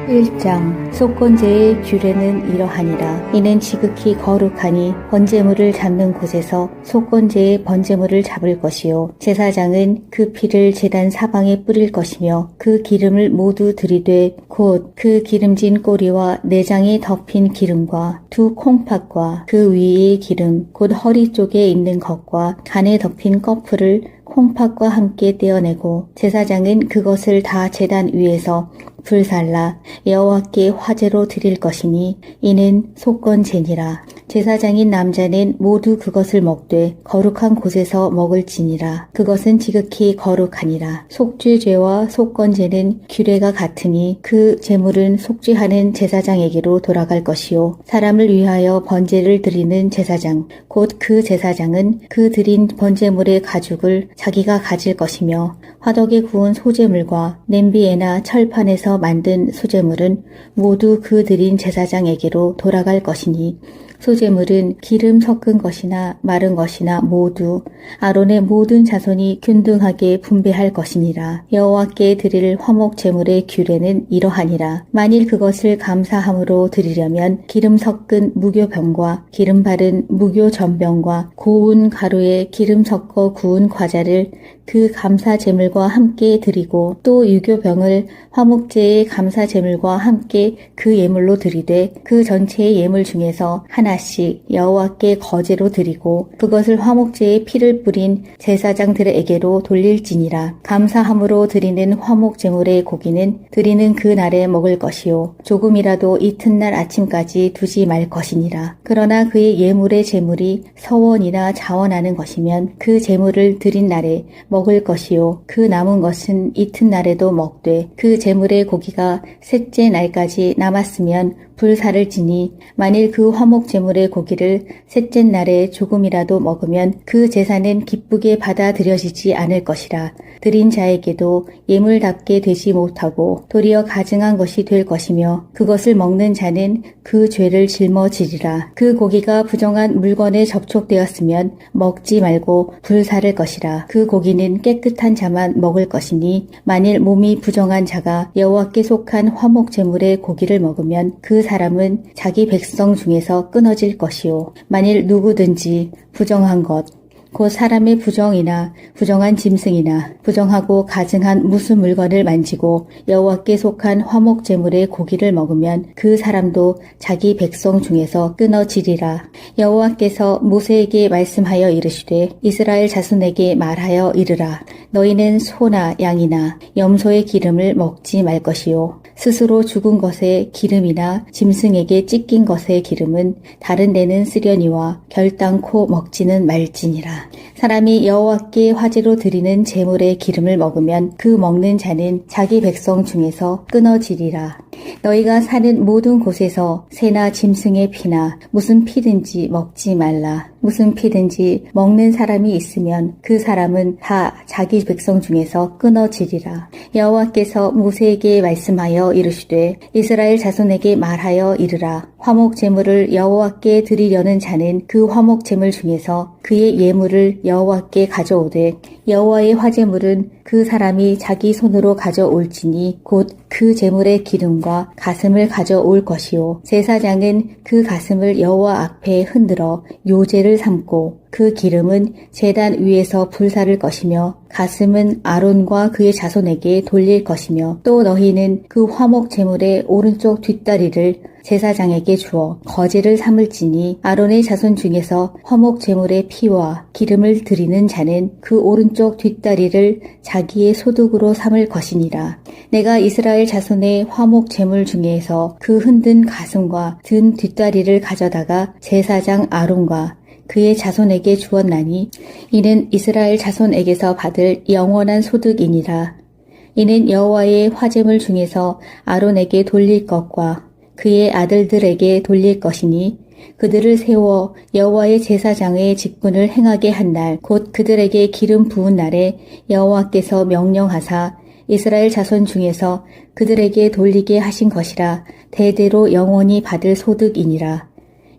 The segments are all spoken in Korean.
1장 속건제의 규례는 이러하니라. 이는 지극히 거룩하니 번제물을 잡는 곳에서 속건제의 번제물을 잡을 것이요 제사장은 그 피를 제단 사방에 뿌릴 것이며 그 기름을 모두 들이되 곧 그 기름진 꼬리와 내장에 덮인 기름과 두 콩팥과 그 위의 기름 곧 허리 쪽에 있는 것과 간에 덮인 꺼풀을 콩팥과 함께 떼어내고 제사장은 그것을 다 제단 위에서 불살라 여호와께 화제로 드릴 것이니 이는 속건제니라. 제사장인 남자는 모두 그것을 먹되 거룩한 곳에서 먹을지니라. 그것은 지극히 거룩하니라. 속죄죄와 속건제는 규례가 같으니 그 제물은 속죄하는 제사장에게로 돌아갈 것이요 사람을 위하여 번제를 드리는 제사장 곧 그 제사장은 그 드린 번제물의 가죽을 자기가 가질 것이며 화덕에 구운 소제물과 냄비에나 철판에서 만든 소제물은 모두 그 드린 제사장에게로 돌아갈 것이니 소제물은 기름 섞은 것이나 마른 것이나 모두 아론의 모든 자손이 균등하게 분배할 것이니라. 여호와께 드릴 화목 제물의 규례는 이러하니라. 만일 그것을 감사함으로 드리려면 기름 섞은 무교병과 기름 바른 무교전병과 고운 가루에 기름 섞어 구운 과자를 그 감사 제물과 함께 드리고 또 유교병을 화목제의 감사 제물과 함께 그 예물로 드리되 그 전체의 예물 중에서 하나씩 여호와께 거제로 드리고 그것을 화목제의 피를 뿌린 제사장들에게로 돌릴지니라. 감사함으로 드리는 화목 제물의 고기는 드리는 그 날에 먹을 것이요 조금이라도 이튿날 아침까지 두지 말 것이니라. 그러나 그의 예물의 제물이 서원이나 자원하는 것이면 그 제물을 드린 날에 먹을 것이요 그 남은 것은 이튿날에도 먹되 그 제물의 고기가 셋째 날까지 남았으면 불사를 지니 만일 그 화목 제물의 고기를 셋째 날에 조금이라도 먹으면 그 제사는 기쁘게 받아들여지지 않을 것이라. 드린 자에게도 예물답게 되지 못하고 도리어 가증한 것이 될 것이며 그것을 먹는 자는 그 죄를 짊어지리라. 그 고기가 부정한 물건에 접촉되었으면 먹지 말고 불사를 것이라. 그 고기는 깨끗한 자만 먹을 것이니 만일 몸이 부정한 자가 여호와께 속한 화목 제물의 고기를 먹으면 그 사람은 자기 백성 중에서 끊어질 것이요 만일 누구든지 부정한 것 곧 사람의 부정이나 부정한 짐승이나 부정하고 가증한 무슨 물건을 만지고 여호와께 속한 화목 제물의 고기를 먹으면 그 사람도 자기 백성 중에서 끊어지리라. 여호와께서 모세에게 말씀하여 이르시되 이스라엘 자손에게 말하여 이르라. 너희는 소나 양이나 염소의 기름을 먹지 말 것이요 스스로 죽은 것의 기름이나 짐승에게 찢긴 것의 기름은 다른 데는 쓰려니와 결단코 먹지는 말지니라. 사람이 여호와께 화제로 드리는 제물의 기름을 먹으면 그 먹는 자는 자기 백성 중에서 끊어지리라. 너희가 사는 모든 곳에서 새나 짐승의 피나 무슨 피든지 먹지 말라. 무슨 피든지 먹는 사람이 있으면 그 사람은 다 자기 백성 중에서 끊어지리라. 여호와께서 모세에게 말씀하여 이르시되 이스라엘 자손에게 말하여 이르라. 화목 제물을 여호와께 드리려는 자는 그 화목 제물 중에서 그의 예물을 여호와께 가져오되 여호와의 화제물은 그 사람이 자기 손으로 가져올지니 곧 그 제물의 기름과 가슴을 가져올 것이요 제사장은 그 가슴을 여호와 앞에 흔들어 요제를 삼고 그 기름은 제단 위에서 불사를 것이며 가슴은 아론과 그의 자손에게 돌릴 것이며 또 너희는 그 화목 제물의 오른쪽 뒷다리를 제사장에게 주어 거제를 삼을지니 아론의 자손 중에서 화목 제물의 피와 기름을 드리는 자는 그 오른쪽 뒷다리를 자기의 소득으로 삼을 것이니라. 내가 이스라엘 자손의 화목 제물 중에서 그 흔든 가슴과 든 뒷다리를 가져다가 제사장 아론과 그의 자손에게 주었나니 이는 이스라엘 자손에게서 받을 영원한 소득이니라. 이는 여호와의 화제물 중에서 아론에게 돌릴 것과 그의 아들들에게 돌릴 것이니 그들을 세워 여호와의 제사장의 직분을 행하게 한 날 곧 그들에게 기름 부은 날에 여호와께서 명령하사 이스라엘 자손 중에서 그들에게 돌리게 하신 것이라 대대로 영원히 받을 소득이니라.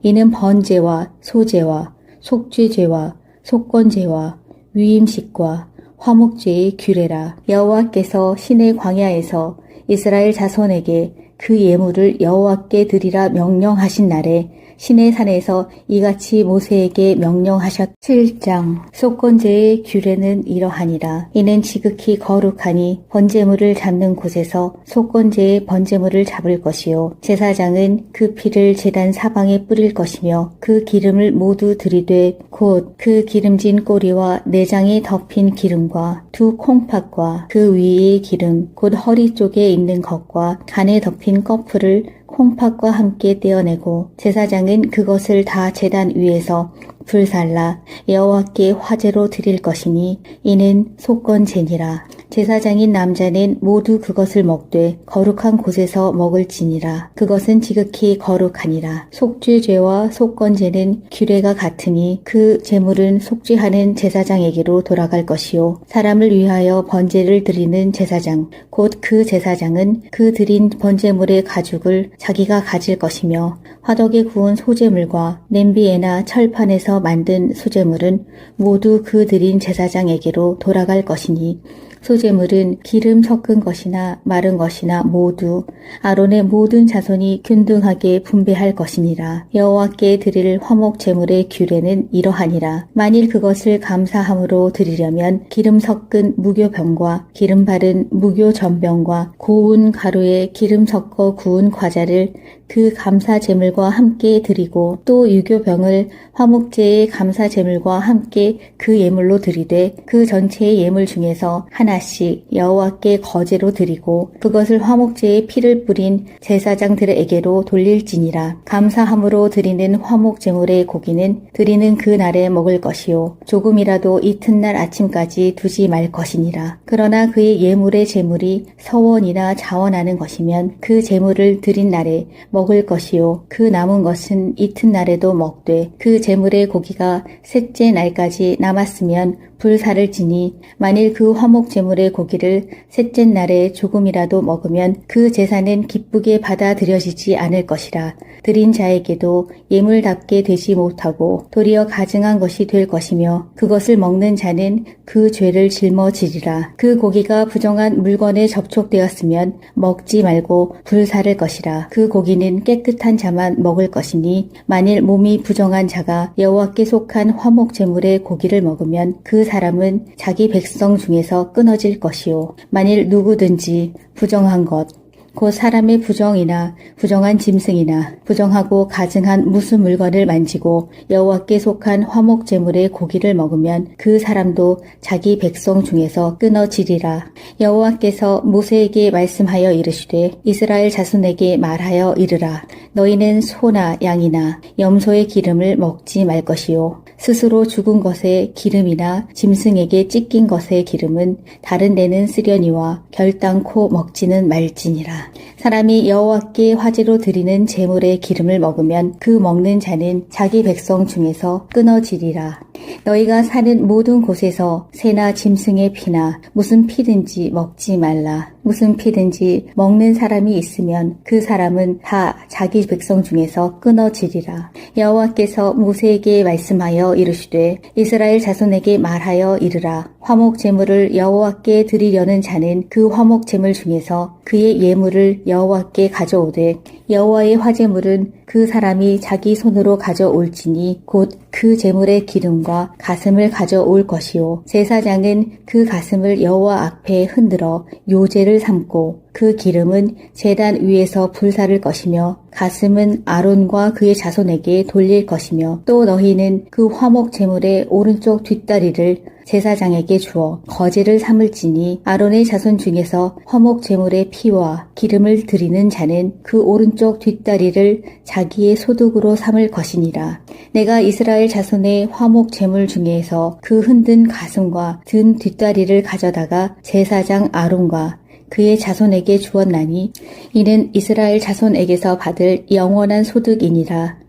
이는 번제와 소제와 속죄제와 속건제와 위임식과 화목제의 규례라. 여호와께서 시내 광야에서 이스라엘 자손에게 그 예물을 여호와께 드리라 명령하신 날에 시내 산에서 이같이 모세에게 명령하셨. 7장. 속건제의 규례는 이러하니라. 이는 지극히 거룩하니 번제물을 잡는 곳에서 속건제의 번제물을 잡을 것이요 제사장은 그 피를 제단 사방에 뿌릴 것이며 그 기름을 모두 들이되 곧 그 기름진 꼬리와 내장에 덮인 기름과 두 콩팥과 그 위의 기름 곧 허리 쪽에 있는 것과 간에 덮인 꺼풀을 콩팥과 함께 떼어내고 제사장은 그것을 다 제단 위에서 불살라 여호와께 화제로 드릴 것이니 이는 속건제니라. 제사장인 남자는 모두 그것을 먹되 거룩한 곳에서 먹을지니라. 그것은 지극히 거룩하니라. 속죄죄와 속건제는 규례가 같으니 그 제물은 속죄하는 제사장에게로 돌아갈 것이요 사람을 위하여 번제를 드리는 제사장 곧 그 제사장은 그 드린 번제물의 가죽을 자기가 가질 것이며 화덕에 구운 소제물과 냄비에나 철판에서 만든 소제물은 모두 그 드린 제사장에게로 돌아갈 것이니 소제물은 기름 섞은 것이나 마른 것이나 모두 아론의 모든 자손이 균등하게 분배할 것이니라. 여호와께 드릴 화목 제물의 규례는 이러하니라. 만일 그것을 감사함으로 드리려면 기름 섞은 무교병과 기름 바른 무교전병과 고운 가루에 기름 섞어 구운 과자를 그 감사 제물과 함께 드리고 또 유교병을 화목제의 감사 제물과 함께 그 예물로 드리되 그 전체의 예물 중에서 하나씩 여호와께 거제로 드리고 그것을 화목제의 피를 뿌린 제사장들에게로 돌릴지니라. 감사함으로 드리는 화목 제물의 고기는 드리는 그 날에 먹을 것이요 조금이라도 이튿날 아침까지 두지 말 것이니라. 그러나 그의 예물의 제물이 서원이나 자원하는 것이면 그 제물을 드린 날에 먹을 것이요 그 남은 것은 이튿날에도 먹되 그 제물의 고기가 셋째 날까지 남았으면 불사를 지니 만일 그 화목 제물의 고기를 셋째 날에 조금이라도 먹으면 그 제사는 기쁘게 받아들여지지 않을 것이라. 드린 자에게도 예물답게 되지 못하고 도리어 가증한 것이 될 것이며 그것을 먹는 자는 그 죄를 짊어지리라. 그 고기가 부정한 물건에 접촉되었으면 먹지 말고 불사를 것이라. 그 고기는 깨끗한 자만 먹을 것이니 만일 몸이 부정한 자가 여호와께 속한 화목 제물의 고기를 먹으면 그 사람은 자기 백성 중에서 끊어질 것이요 만일 누구든지 부정한 것 곧 사람의 부정이나 부정한 짐승이나 부정하고 가증한 무슨 물건을 만지고 여호와께 속한 화목 제물의 고기를 먹으면 그 사람도 자기 백성 중에서 끊어지리라. 여호와께서 모세에게 말씀하여 이르시되 이스라엘 자손에게 말하여 이르라. 너희는 소나 양이나 염소의 기름을 먹지 말 것이요 스스로 죽은 것의 기름이나 짐승에게 찢긴 것의 기름은 다른 데는 쓰려니와 결단코 먹지는 말지니라. 사람이 여호와께 화제로 드리는 제물의 기름을 먹으면 그 먹는 자는 자기 백성 중에서 끊어지리라. 너희가 사는 모든 곳에서 새나 짐승의 피나 무슨 피든지 먹지 말라. 무슨 피든지 먹는 사람이 있으면 그 사람은 다 자기 백성 중에서 끊어지리라. 여호와께서 모세에게 말씀하여 이르시되 이스라엘 자손에게 말하여 이르라. 화목 제물을 여호와께 드리려는 자는 그 화목 제물 중에서 그의 예물을 여호와께 가져오되 여호와의 화제물은 그 사람이 자기 손으로 가져올지니 곧 그 제물의 기름과 가슴을 가져올 것이요 제사장은 그 가슴을 여호와 앞에 흔들어 요제를 삼고 그 기름은 제단 위에서 불사를 것이며 가슴은 아론과 그의 자손에게 돌릴 것이며 또 너희는 그 화목 제물의 오른쪽 뒷다리를 제사장에게 주어 거제를 삼을지니 아론의 자손 중에서 화목 제물의 피와 기름을 드리는 자는 그 오른쪽 뒷다리를 자기의 소득으로 삼을 것이니라. 내가 이스라엘 자손의 화목 제물 중에서 그 흔든 가슴과 든 뒷다리를 가져다가 제사장 아론과 그의 자손에게 주었나니 이는 이스라엘 자손에게서 받을 영원한 소득이니라.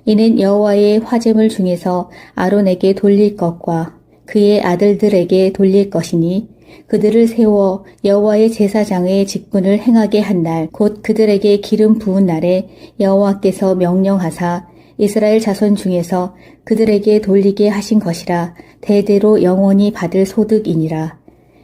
이는 여호와의 화제물 중에서 아론에게 돌릴 것과 그의 아들들에게 돌릴 것이니 그들을 세워 여호와의 제사장의 직분을 행하게 한 날 곧 그들에게 기름 부은 날에 여호와께서 명령하사 이스라엘 자손 중에서 그들에게 돌리게 하신 것이라 대대로 영원히 받을 소득이니라.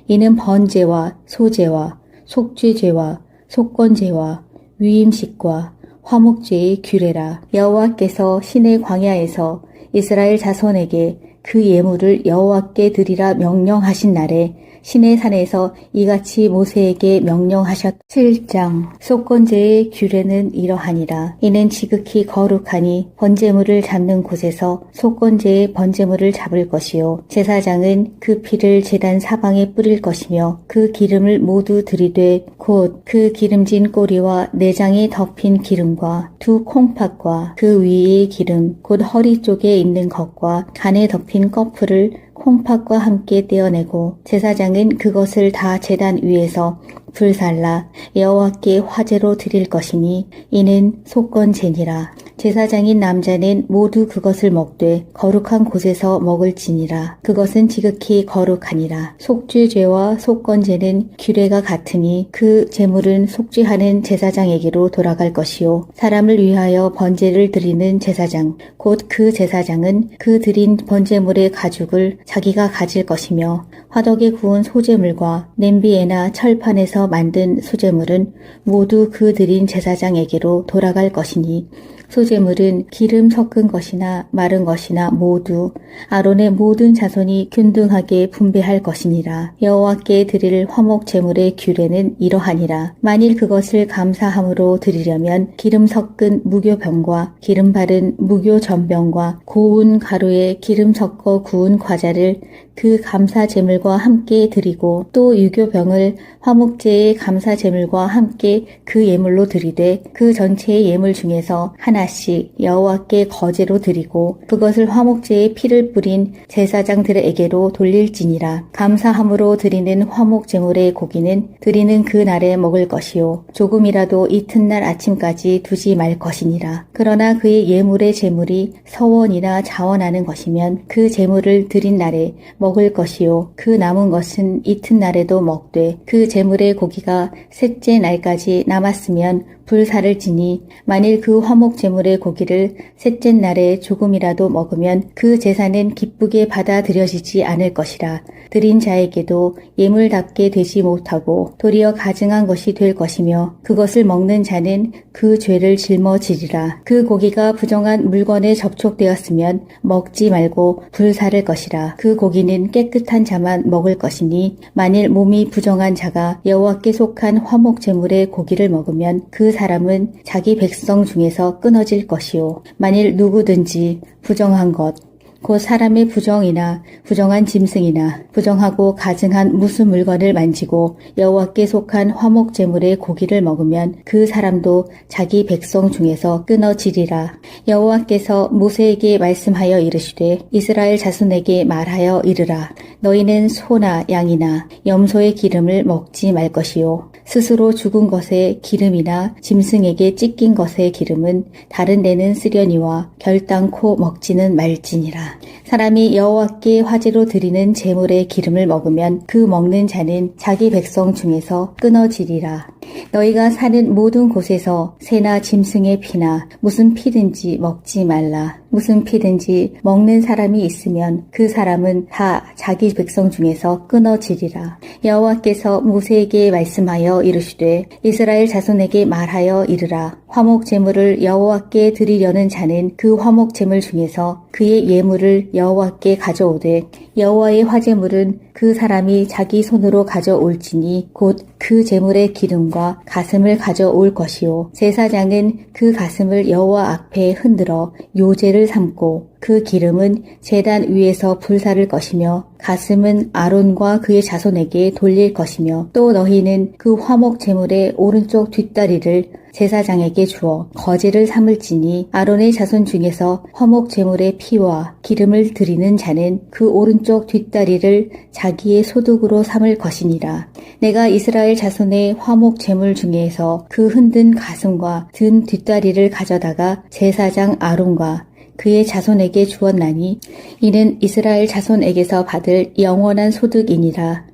이는 번제와 소제와 속죄제와 속건제와 위임식과 화목제의 규례라. 여호와께서 시내 광야에서 이스라엘 자손에게 그 예물을 여호와께 드리라 명령하신 날에 시내 산에서 이같이 모세에게 명령하셨. 7장. 속건제의 규례는 이러하니라. 이는 지극히 거룩하니 번제물을 잡는 곳에서 속건제의 번제물을 잡을 것이요 제사장은 그 피를 제단 사방에 뿌릴 것이며 그 기름을 모두 들이되 곧 그 기름진 꼬리와 내장에 덮인 기름과 두 콩팥과 그 위의 기름 곧 허리 쪽에 있는 것과 간에 덮인 꺼풀을 콩팥과 함께 떼어내고 제사장은 그것을 다 제단 위에서 불살라 여호와께 화제로 드릴 것이니 이는 속건제니라. 제사장인 남자는 모두 그것을 먹되 거룩한 곳에서 먹을지니라. 그것은 지극히 거룩하니라. 속죄죄와 속건제는 규례가 같으니 그 제물은 속죄하는 제사장에게로 돌아갈 것이요 사람을 위하여 번제를 드리는 제사장 곧 그 제사장은 그 드린 번제물의 가죽을 자기가 가질 것이며 화덕에 구운 소제물과 냄비에나 철판에서 만든 수제물은 모두 그 드린 제사장에게로 돌아갈 것이니 소제물은 기름 섞은 것이나 마른 것이나 모두 아론의 모든 자손이 균등하게 분배할 것이니라. 여호와께 드릴 화목 제물의 규례는 이러하니라. 만일 그것을 감사함으로 드리려면 기름 섞은 무교병과 기름 바른 무교전병과 고운 가루에 기름 섞어 구운 과자를 그 감사 제물과 함께 드리고 또 유교병을 화목제의 감사 제물과 함께 그 예물로 드리되 그 전체의 예물 중에서 하나씩 여호와께 거제로 드리고 그것을 화목제의 피를 뿌린 제사장들에게로 돌릴지니라. 감사함으로 드리는 화목 제물의 고기는 드리는 그 날에 먹을 것이요 조금이라도 이튿날 아침까지 두지 말 것이니라. 그러나 그의 예물의 제물이 서원이나 자원하는 것이면 그 제물을 드린 날에 먹을 것이요 그 남은 것은 이튿날에도 먹되 그 제물의 고기가 셋째 날까지 남았으면 불사를 지니 만일 그 화목 제물의 고기를 셋째 날에 조금이라도 먹으면 그 제사는 기쁘게 받아들여지지 않을 것이라. 드린 자에게도 예물답게 되지 못하고 도리어 가증한 것이 될 것이며 그것을 먹는 자는 그 죄를 짊어지리라. 그 고기가 부정한 물건에 접촉되었으면 먹지 말고 불사를 것이라. 그 고기는 깨끗한 자만 먹을 것이니 만일 몸이 부정한 자가 여호와께 속한 화목 제물의 고기를 먹으면 그 사람은 자기 백성 중에서 끊어질 것이요 만일 누구든지 부정한 것 곧 사람의 부정이나 부정한 짐승이나 부정하고 가증한 무슨 물건을 만지고 여호와께 속한 화목 제물의 고기를 먹으면 그 사람도 자기 백성 중에서 끊어지리라. 여호와께서 모세에게 말씀하여 이르시되 이스라엘 자손에게 말하여 이르라. 너희는 소나 양이나 염소의 기름을 먹지 말 것이요 스스로 죽은 것의 기름이나 짐승에게 찢긴 것의 기름은 다른 데는 쓰려니와 결단코 먹지는 말지니라. 사람이 여호와께 화제로 드리는 제물의 기름을 먹으면 그 먹는 자는 자기 백성 중에서 끊어지리라. 너희가 사는 모든 곳에서 새나 짐승의 피나 무슨 피든지 먹지 말라. 무슨 피든지 먹는 사람이 있으면 그 사람은 다 자기 백성 중에서 끊어지리라. 여호와께서 모세에게 말씀하여 이르시되 이스라엘 자손에게 말하여 이르라. 화목 제물을 여호와께 드리려는 자는 그 화목 제물 중에서 그의 예물을 여호와께 가져오되 여호와의 화제물은 그 사람이 자기 손으로 가져올지니 곧 그 제물의 기름과 가슴을 가져올 것이요 제사장은 그 가슴을 여호와 앞에 흔들어 요제를 삼고 그 기름은 제단 위에서 불사를 것이며 가슴은 아론과 그의 자손에게 돌릴 것이며 또 너희는 그 화목 제물의 오른쪽 뒷다리를 제사장에게 주어 거제를 삼을지니 아론의 자손 중에서 화목 제물의 피와 기름을 드리는 자는 그 오른쪽 뒷다리를 자기의 소득으로 삼을 것이니라. 내가 이스라엘 자손의 화목 제물 중에서 그 흔든 가슴과 든 뒷다리를 가져다가 제사장 아론과 그의 자손에게 주었나니 이는 이스라엘 자손에게서 받을 영원한 소득이니라.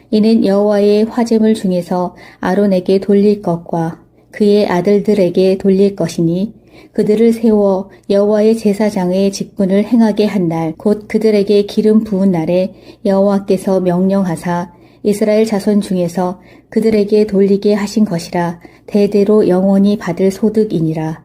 이는 여호와의 화제물 중에서 아론에게 돌릴 것과 그의 아들들에게 돌릴 것이니 그들을 세워 여호와의 제사장의 직분을 행하게 한 날 곧 그들에게 기름 부은 날에 여호와께서 명령하사 이스라엘 자손 중에서 그들에게 돌리게 하신 것이라 대대로 영원히 받을 소득이니라.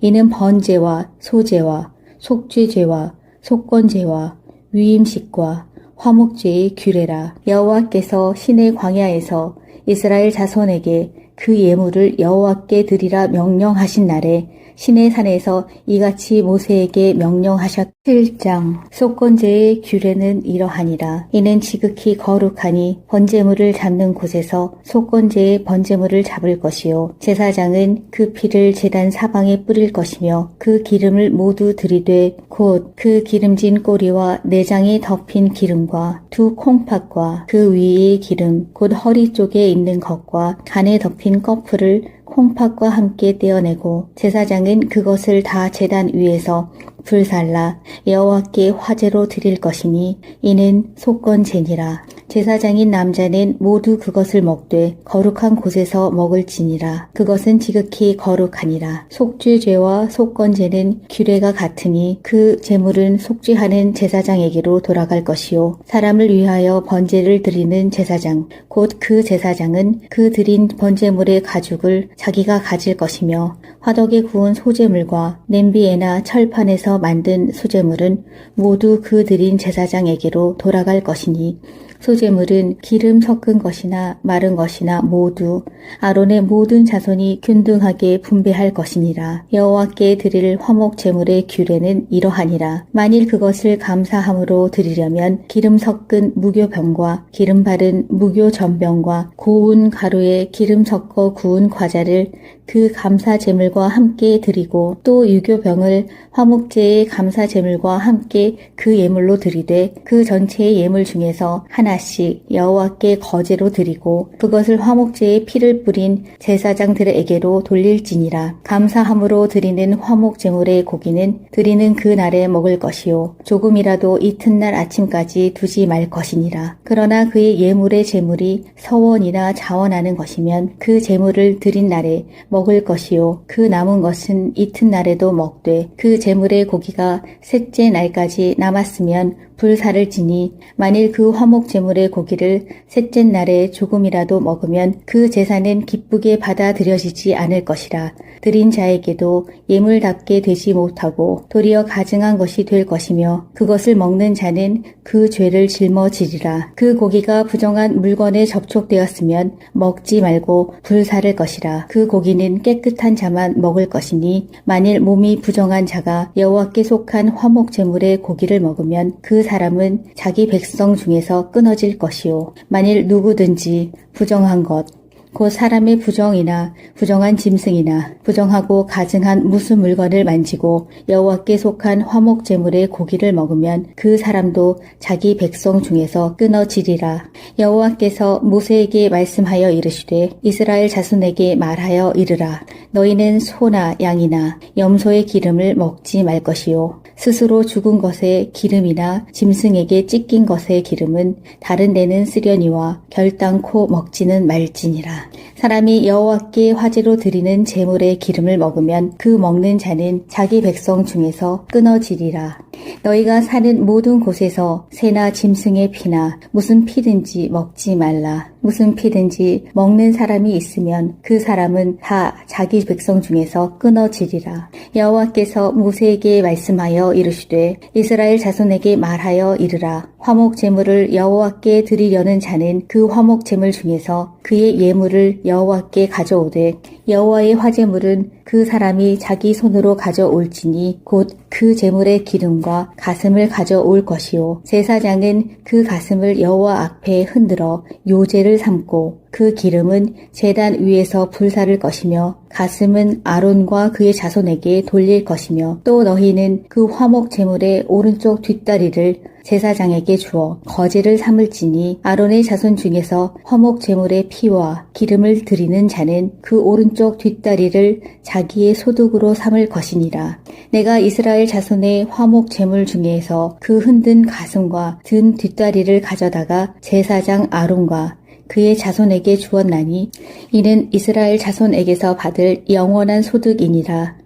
이는 번제와 소제와 속죄제와 속건제와 위임식과 화목제의 규례라. 여호와께서 시내 광야에서 이스라엘 자손에게 그 예물을 여호와께 드리라 명령하신 날에 시내 산에서 이같이 모세에게 명령하셨. 7장 속건제의 규례는 이러하니라. 이는 지극히 거룩하니 번제물을 잡는 곳에서 속건제의 번제물을 잡을 것이요 제사장은 그 피를 제단 사방에 뿌릴 것이며 그 기름을 모두 들이되 곧 그 기름진 꼬리와 내장에 덮인 기름과 두 콩팥과 그 위의 기름 곧 허리 쪽에 있는 것과 간에 덮인 꺼풀을 콩팥과 함께 떼어내고 제사장은 그것을 다 제단 위에서 불살라 여호와께 화제로 드릴 것이니 이는 속건제니라. 제사장인 남자는 모두 그것을 먹되 거룩한 곳에서 먹을지니라. 그것은 지극히 거룩하니라. 속죄죄와 속건제는 규례가 같으니 그 제물은 속죄하는 제사장에게로 돌아갈 것이요 사람을 위하여 번제를 드리는 제사장 곧 그 제사장은 그 드린 번제물의 가죽을 자기가 가질 것이며 화덕에 구운 소제물과 냄비에나 철판에서 만든 수제물은 모두 그 드린 제사장에게로 돌아갈 것이니 소제물은 기름 섞은 것이나 마른 것이나 모두 아론의 모든 자손이 균등하게 분배할 것이니라. 여호와께 드릴 화목 제물의 규례는 이러하니라. 만일 그것을 감사함으로 드리려면 기름 섞은 무교병과 기름 바른 무교전병과 고운 가루에 기름 섞어 구운 과자를 그 감사 제물과 함께 드리고 또 유교병을 화목제의 감사 제물과 함께 그 예물로 드리되 그 전체의 예물 중에서 하나씩 여호와께 거제로 드리고 그것을 화목제의 피를 뿌린 제사장들에게로 돌릴지니라. 감사함으로 드리는 화목 제물의 고기는 드리는 그 날에 먹을 것이요 조금이라도 이튿날 아침까지 두지 말 것이니라. 그러나 그의 예물의 제물이 서원이나 자원하는 것이면 그 제물을 드린 날에 먹을 것이요 그 남은 것은 이튿날에도 먹되 그 제물의 고기가 셋째 날까지 남았으면 불사를 지니 만일 그 화목 제물의 고기를 셋째 날에 조금이라도 먹으면 그 제사는 기쁘게 받아들여지지 않을 것이라. 드린 자에게도 예물답게 되지 못하고 도리어 가증한 것이 될 것이며 그것을 먹는 자는 그 죄를 짊어지리라. 그 고기가 부정한 물건에 접촉되었으면 먹지 말고 불사를 것이라. 그 고기는 깨끗한 자만 먹을 것이니 만일 몸이 부정한 자가 여호와께 속한 화목 제물의 고기를 먹으면 그 사람은 자기 백성 중에서 끊어질 것이요 만일 누구든지 부정한 것 곧 사람의 부정이나 부정한 짐승이나 부정하고 가증한 무슨 물건을 만지고 여호와께 속한 화목 제물의 고기를 먹으면 그 사람도 자기 백성 중에서 끊어지리라. 여호와께서 모세에게 말씀하여 이르시되 이스라엘 자손에게 말하여 이르라. 너희는 소나 양이나 염소의 기름을 먹지 말 것이요 스스로 죽은 것의 기름이나 짐승에게 찢긴 것의 기름은 다른 데는 쓰려니와 결단코 먹지는 말지니라. 사람이 여호와께 화제로 드리는 제물의 기름을 먹으면 그 먹는 자는 자기 백성 중에서 끊어지리라. 너희가 사는 모든 곳에서 새나 짐승의 피나 무슨 피든지 먹지 말라. 무슨 피든지 먹는 사람이 있으면 그 사람은 다 자기 백성 중에서 끊어지리라. 여호와께서 모세에게 말씀하여 이르시되 이스라엘 자손에게 말하여 이르라. 화목 제물을 여호와께 드리려는 자는 그 화목 제물 중에서 그의 예물을 여호와께 가져오되 여호와의 화제물은 그 사람이 자기 손으로 가져올지니 곧 그 제물의 기름과 가슴을 가져올 것이요 제사장은 그 가슴을 여호와 앞에 흔들어 요제를 삼고 그 기름은 제단 위에서 불사를 것이며 가슴은 아론과 그의 자손에게 돌릴 것이며 또 너희는 그 화목 제물의 오른쪽 뒷다리를 제사장에게 주어 거제를 삼을지니 아론의 자손 중에서 화목 제물의 피와 기름을 드리는 자는 그 오른쪽 뒷다리를 자기의 소득으로 삼을 것이니라. 내가 이스라엘 자손의 화목 제물 중에서 그 흔든 가슴과 든 뒷다리를 가져다가 제사장 아론과 그의 자손에게 주었나니 이는 이스라엘 자손에게서 받을 영원한 소득이니라.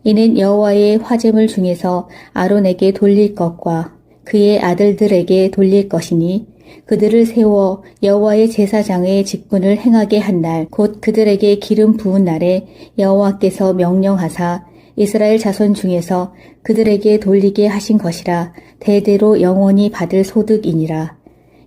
이는 여호와의 화제물 중에서 아론에게 돌릴 것과 그의 아들들에게 돌릴 것이니 그들을 세워 여호와의 제사장의 직분을 행하게 한 날 곧 그들에게 기름 부은 날에 여호와께서 명령하사 이스라엘 자손 중에서 그들에게 돌리게 하신 것이라 대대로 영원히 받을 소득이니라.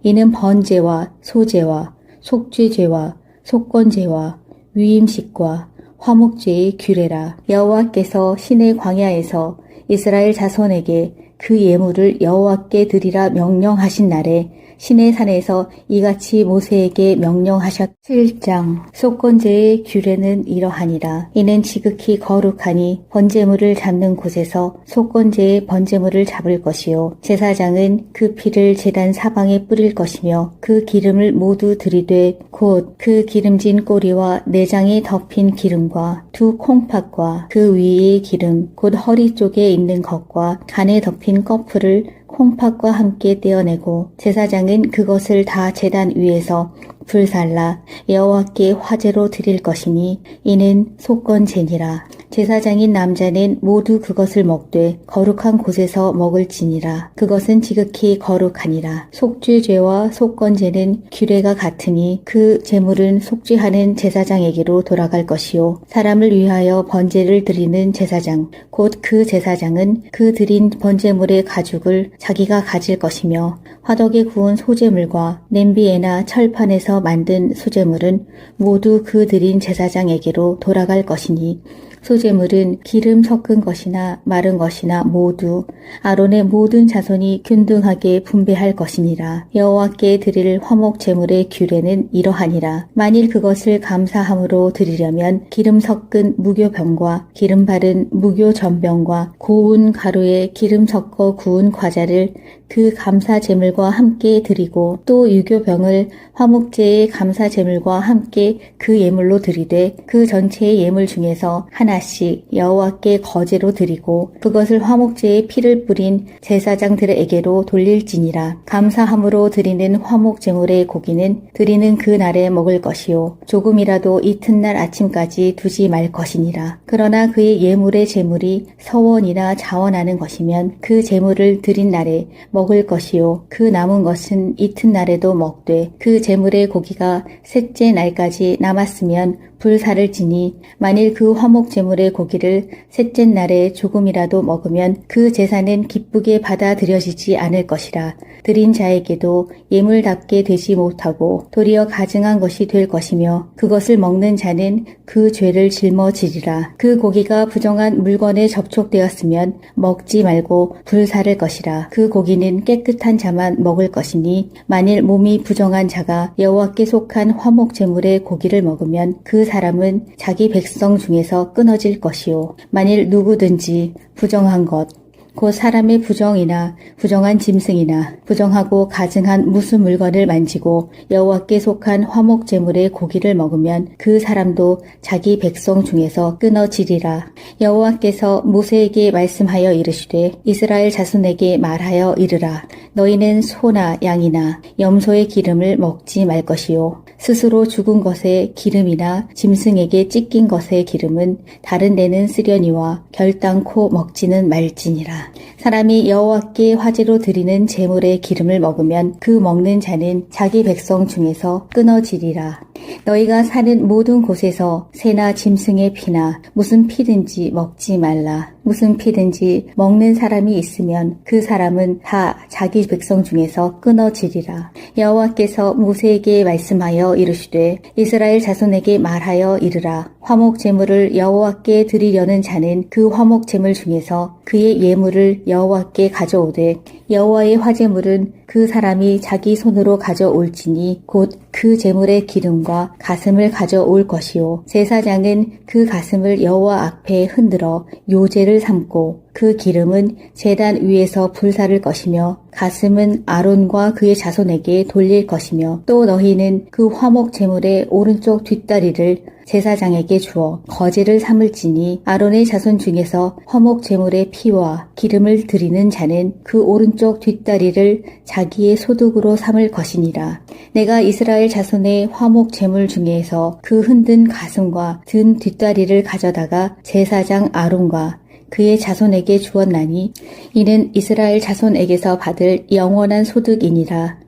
이는 번제와 소제와 속죄제와 속건제와 위임식과 화목제의 규례라. 여호와께서 시내 광야에서 이스라엘 자손에게 그 예물을 여호와께 드리라 명령하신 날에 시내 산에서 이같이 모세에게 명령하셨. 7장 속건제의 규례는 이러하니라. 이는 지극히 거룩하니 번제물을 잡는 곳에서 속건제의 번제물을 잡을 것이요 제사장은 그 피를 제단 사방에 뿌릴 것이며 그 기름을 모두 들이되 곧 그 기름진 꼬리와 내장에 덮인 기름과 두 콩팥과 그 위의 기름 곧 허리 쪽에 있는 것과 간에 덮인 꺼풀을 콩팥과 함께 떼어내고 제사장은 그것을 다 제단 위에서 불살라 여호와께 화제로 드릴 것이니 이는 속건제니라. 제사장인 남자는 모두 그것을 먹되 거룩한 곳에서 먹을지니라. 그것은 지극히 거룩하니라. 속죄죄와 속건제는 규례가 같으니 그 제물은 속죄하는 제사장에게로 돌아갈 것이요 사람을 위하여 번제를 드리는 제사장 곧 그 제사장은 그 드린 번제물의 가죽을 자기가 가질 것이며 화덕에 구운 소제물과 냄비에나 철판에서 만든 소제물은 모두 그 드린 제사장에게로 돌아갈 것이니 소제물은 기름 섞은 것이나 마른 것이나 모두 아론의 모든 자손이 균등하게 분배할 것이니라. 여호와께 드릴 화목 제물의 규례는 이러하니라. 만일 그것을 감사함으로 드리려면 기름 섞은 무교병과 기름 바른 무교전병과 고운 가루에 기름 섞어 구운 과자를 그 감사 제물과 함께 드리고 또 유교병을 화목제의 감사 제물과 함께 그 예물로 드리되 그 전체의 예물 중에서 하나씩 여호와께 거제로 드리고 그것을 화목제의 피를 뿌린 제사장들에게로 돌릴지니라. 감사함으로 드리는 화목 제물의 고기는 드리는 그 날에 먹을 것이요 조금이라도 이튿날 아침까지 두지 말 것이니라. 그러나 그의 예물의 제물이 서원이나 자원하는 것이면 그 제물을 드린 날에 먹을 것이요 그 남은 것은 이튿날에도 먹되 그 제물의 고기가 셋째 날까지 남았으면 불사를 지니 만일 그 화목 제물의 고기를 셋째 날에 조금이라도 먹으면 그 제사는 기쁘게 받아들여지지 않을 것이라. 드린 자에게도 예물답게 되지 못하고 도리어 가증한 것이 될 것이며 그것을 먹는 자는 그 죄를 짊어지리라. 그 고기가 부정한 물건에 접촉되었으면 먹지 말고 불사를 것이라. 그 고기는 깨끗한 자만 먹을 것이니 만일 몸이 부정한 자가 여호와께 속한 화목 제물의 고기를 먹으면 그 사람은 자기 백성 중에서 끊어질 것이요 만일 누구든지 부정한 것 곧 사람의 부정이나 부정한 짐승이나 부정하고 가증한 무슨 물건을 만지고 여호와께 속한 화목 제물의 고기를 먹으면 그 사람도 자기 백성 중에서 끊어지리라. 여호와께서 모세에게 말씀하여 이르시되 이스라엘 자손에게 말하여 이르라. 너희는 소나 양이나 염소의 기름을 먹지 말 것이요 스스로 죽은 것의 기름이나 짐승에게 찢긴 것의 기름은 다른 데는 쓰려니와 결단코 먹지는 말지니라. 사람이 여호와께 화제로 드리는 제물의 기름을 먹으면 그 먹는 자는 자기 백성 중에서 끊어지리라. 너희가 사는 모든 곳에서 새나 짐승의 피나 무슨 피든지 먹지 말라. 무슨 피든지 먹는 사람이 있으면 그 사람은 다 자기 백성 중에서 끊어지리라. 여호와께서 모세에게 말씀하여 이르시되 이스라엘 자손에게 말하여 이르라. 화목 제물을 여호와께 드리려는 자는 그 화목 제물 중에서 그의 예물을 여호와께 가져오되 여호와의 화제물은 그 사람이 자기 손으로 가져올지니 곧 그 제물의 기름과 가슴을 가져올 것이요 제사장은 그 가슴을 여호와 앞에 흔들어 요제를 삼고 그 기름은 제단 위에서 불사를 것이며 가슴은 아론과 그의 자손에게 돌릴 것이며 또 너희는 그 화목 제물의 오른쪽 뒷다리를 제사장에게 주어 거제를 삼을지니 아론의 자손 중에서 화목 제물의 피와 기름을 드리는 자는 그 오른쪽 뒷다리를 자기의 소득으로 삼을 것이니라. 내가 이스라엘 자손의 화목 제물 중에서 그 흔든 가슴과 든 뒷다리를 가져다가 제사장 아론과 그의 자손에게 주었나니 이는 이스라엘 자손에게서 받을 영원한 소득이니라.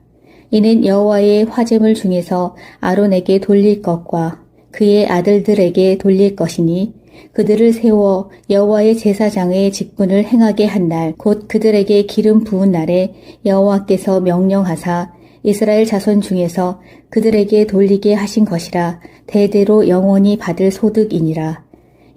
이는 여호와의 화제물 중에서 아론에게 돌릴 것과 그의 아들들에게 돌릴 것이니 그들을 세워 여호와의 제사장의 직분을 행하게 한 날 곧 그들에게 기름 부은 날에 여호와께서 명령하사 이스라엘 자손 중에서 그들에게 돌리게 하신 것이라 대대로 영원히 받을 소득이니라.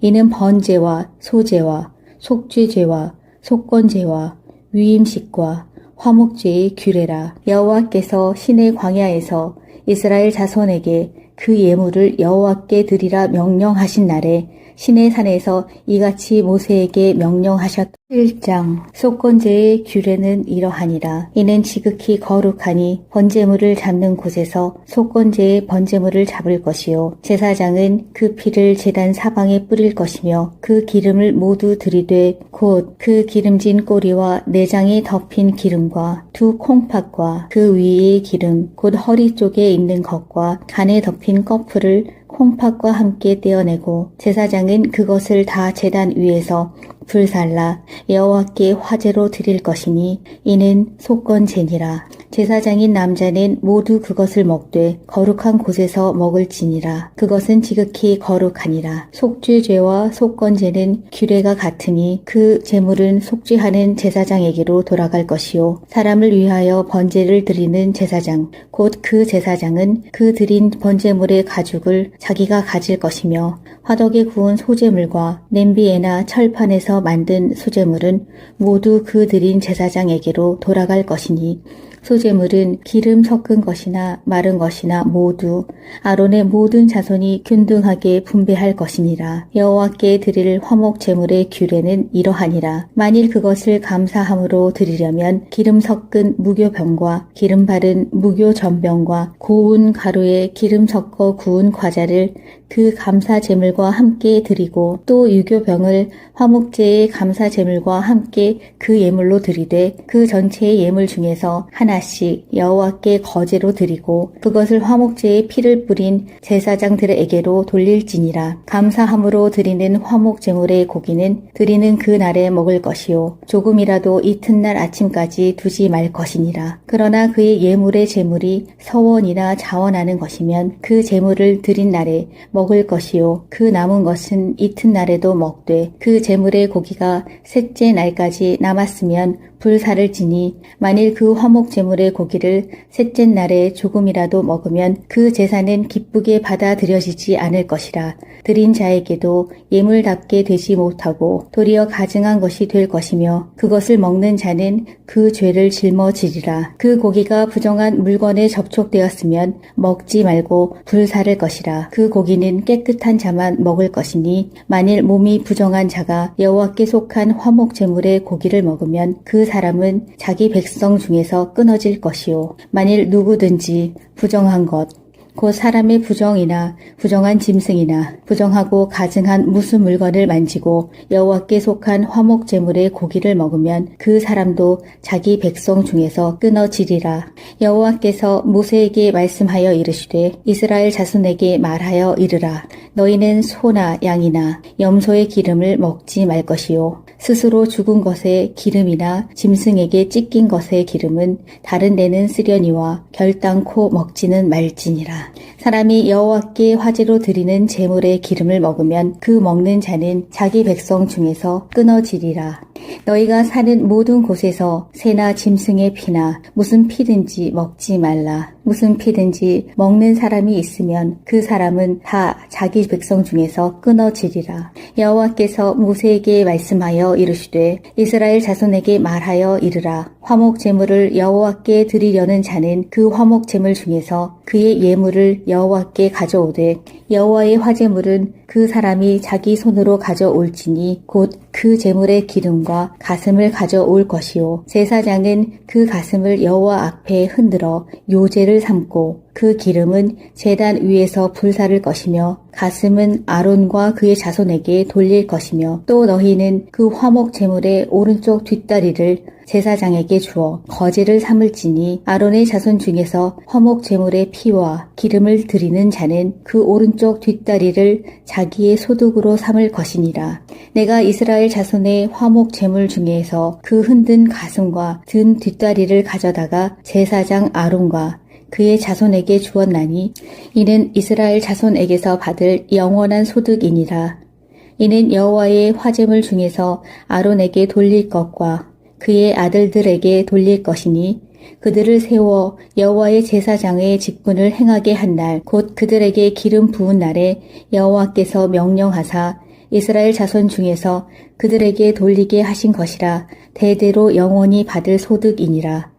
이는 번제와 소제와 속죄제와 속건제와 위임식과 화목제의 규례라. 여호와께서 시내 광야에서 이스라엘 자손에게 그 예물을 여호와께 드리라 명령하신 날에 시내 산에서 이같이 모세에게 명령하셨다. 1장 속건제의 규례는 이러하니라. 이는 지극히 거룩하니 번제물을 잡는 곳에서 속건제의 번제물을 잡을 것이요 제사장은 그 피를 제단 사방에 뿌릴 것이며 그 기름을 모두 들이되 곧 그 기름진 꼬리와 내장에 덮인 기름과 두 콩팥과 그 위의 기름 곧 허리 쪽에 있는 것과 간에 덮인 꺼풀을 콩팥과 함께 떼어내고 제사장은 그것을 다 제단 위에서 불살라 여호와께 화제로 드릴 것이니 이는 속건제니라. 제사장인 남자는 모두 그것을 먹되 거룩한 곳에서 먹을지니라. 그것은 지극히 거룩하니라. 속죄죄와 속건제는 규례가 같으니 그 제물은 속죄하는 제사장에게로 돌아갈 것이요 사람을 위하여 번제를 드리는 제사장 곧 그 제사장은 그 드린 번제물의 가죽을 자기가 가질 것이며 화덕에 구운 소제물과 냄비에나 철판에서 만든 소제물은 모두 그 드린 제사장에게로 돌아갈 것이니 소제물은 기름 섞은 것이나 마른 것이나 모두 아론의 모든 자손이 균등하게 분배할 것이니라. 여호와께 드릴 화목 제물의 규례는 이러하니라. 만일 그것을 감사함으로 드리려면 기름 섞은 무교병과 기름 바른 무교전병과 고운 가루에 기름 섞어 구운 과자를 그 감사 제물과 함께 드리고 또 유교병을 화목제의 감사 제물과 함께 그 예물로 드리되 그 전체의 예물 중에서 하나씩 여호와께 거제로 드리고 그것을 화목제의 피를 뿌린 제사장들에게로 돌릴지니라. 감사함으로 드리는 화목 제물의 고기는 드리는 그 날에 먹을 것이요 조금이라도 이튿날 아침까지 두지 말 것이니라. 그러나 그의 예물의 제물이 서원이나 자원하는 것이면 그 제물을 드린 날에 먹을 것이요 그 남은 것은 이튿날에도 먹되 그 제물의 고기가 셋째 날까지 남았으면 불사를 지니 만일 그 화목 제물의 고기를 셋째 날에 조금이라도 먹으면 그 제사는 기쁘게 받아들여지지 않을 것이라. 드린 자에게도 예물답게 되지 못하고 도리어 가증한 것이 될 것이며 그것을 먹는 자는 그 죄를 짊어지리라. 그 고기가 부정한 물건에 접촉되었으면 먹지 말고 불사를 것이라. 그 고기는 깨끗한 자만 먹을 것이니 만일 몸이 부정한 자가 여호와께 속한 화목 제물의 고기를 먹으면 그 사람은 자기 백성 중에서 끊어질 것이요 만일 누구든지 부정한 것 곧 사람의 부정이나 부정한 짐승이나 부정하고 가증한 무슨 물건을 만지고 여호와께 속한 화목 제물의 고기를 먹으면 그 사람도 자기 백성 중에서 끊어지리라. 여호와께서 모세에게 말씀하여 이르시되 이스라엘 자손에게 말하여 이르라. 너희는 소나 양이나 염소의 기름을 먹지 말 것이요 스스로 죽은 것의 기름이나 짐승에게 찢긴 것의 기름은 다른 데는 쓰려니와 결단코 먹지는 말지니라. 사람이 여호와께 화제로 드리는 제물의 기름을 먹으면 그 먹는 자는 자기 백성 중에서 끊어지리라. 너희가 사는 모든 곳에서 새나 짐승의 피나 무슨 피든지 먹지 말라. 무슨 피든지 먹는 사람이 있으면 그 사람은 다 자기 백성 중에서 끊어지리라. 여호와께서 모세에게 말씀하여 이르시되 이스라엘 자손에게 말하여 이르라. 화목 제물을 여호와께 드리려는 자는 그 화목 제물 중에서 그의 예물을 여호와께 가져오되 여호와의 화제물은 그 사람이 자기 손으로 가져올지니 곧 그 제물의 기름과 가슴을 가져올 것이요 제사장은 그 가슴을 여호와 앞에 흔들어 요제를 삼고 그 기름은 제단 위에서 불사를 것이며 가슴은 아론과 그의 자손에게 돌릴 것이며 또 너희는 그 화목 제물의 오른쪽 뒷다리를 제사장에게 주어 거제를 삼을지니 아론의 자손 중에서 화목 제물의 피와 기름을 드리는 자는 그 오른쪽 뒷다리를 자기의 소득으로 삼을 것이니라. 내가 이스라엘 자손의 화목 제물 중에서 그 흔든 가슴과 든 뒷다리를 가져다가 제사장 아론과 그의 자손에게 주었나니 이는 이스라엘 자손에게서 받을 영원한 소득이니라. 이는 여호와의 화제물 중에서 아론에게 돌릴 것과 그의 아들들에게 돌릴 것이니 그들을 세워 여호와의 제사장의 직분을 행하게 한 날 곧 그들에게 기름 부은 날에 여호와께서 명령하사 이스라엘 자손 중에서 그들에게 돌리게 하신 것이라 대대로 영원히 받을 소득이니라.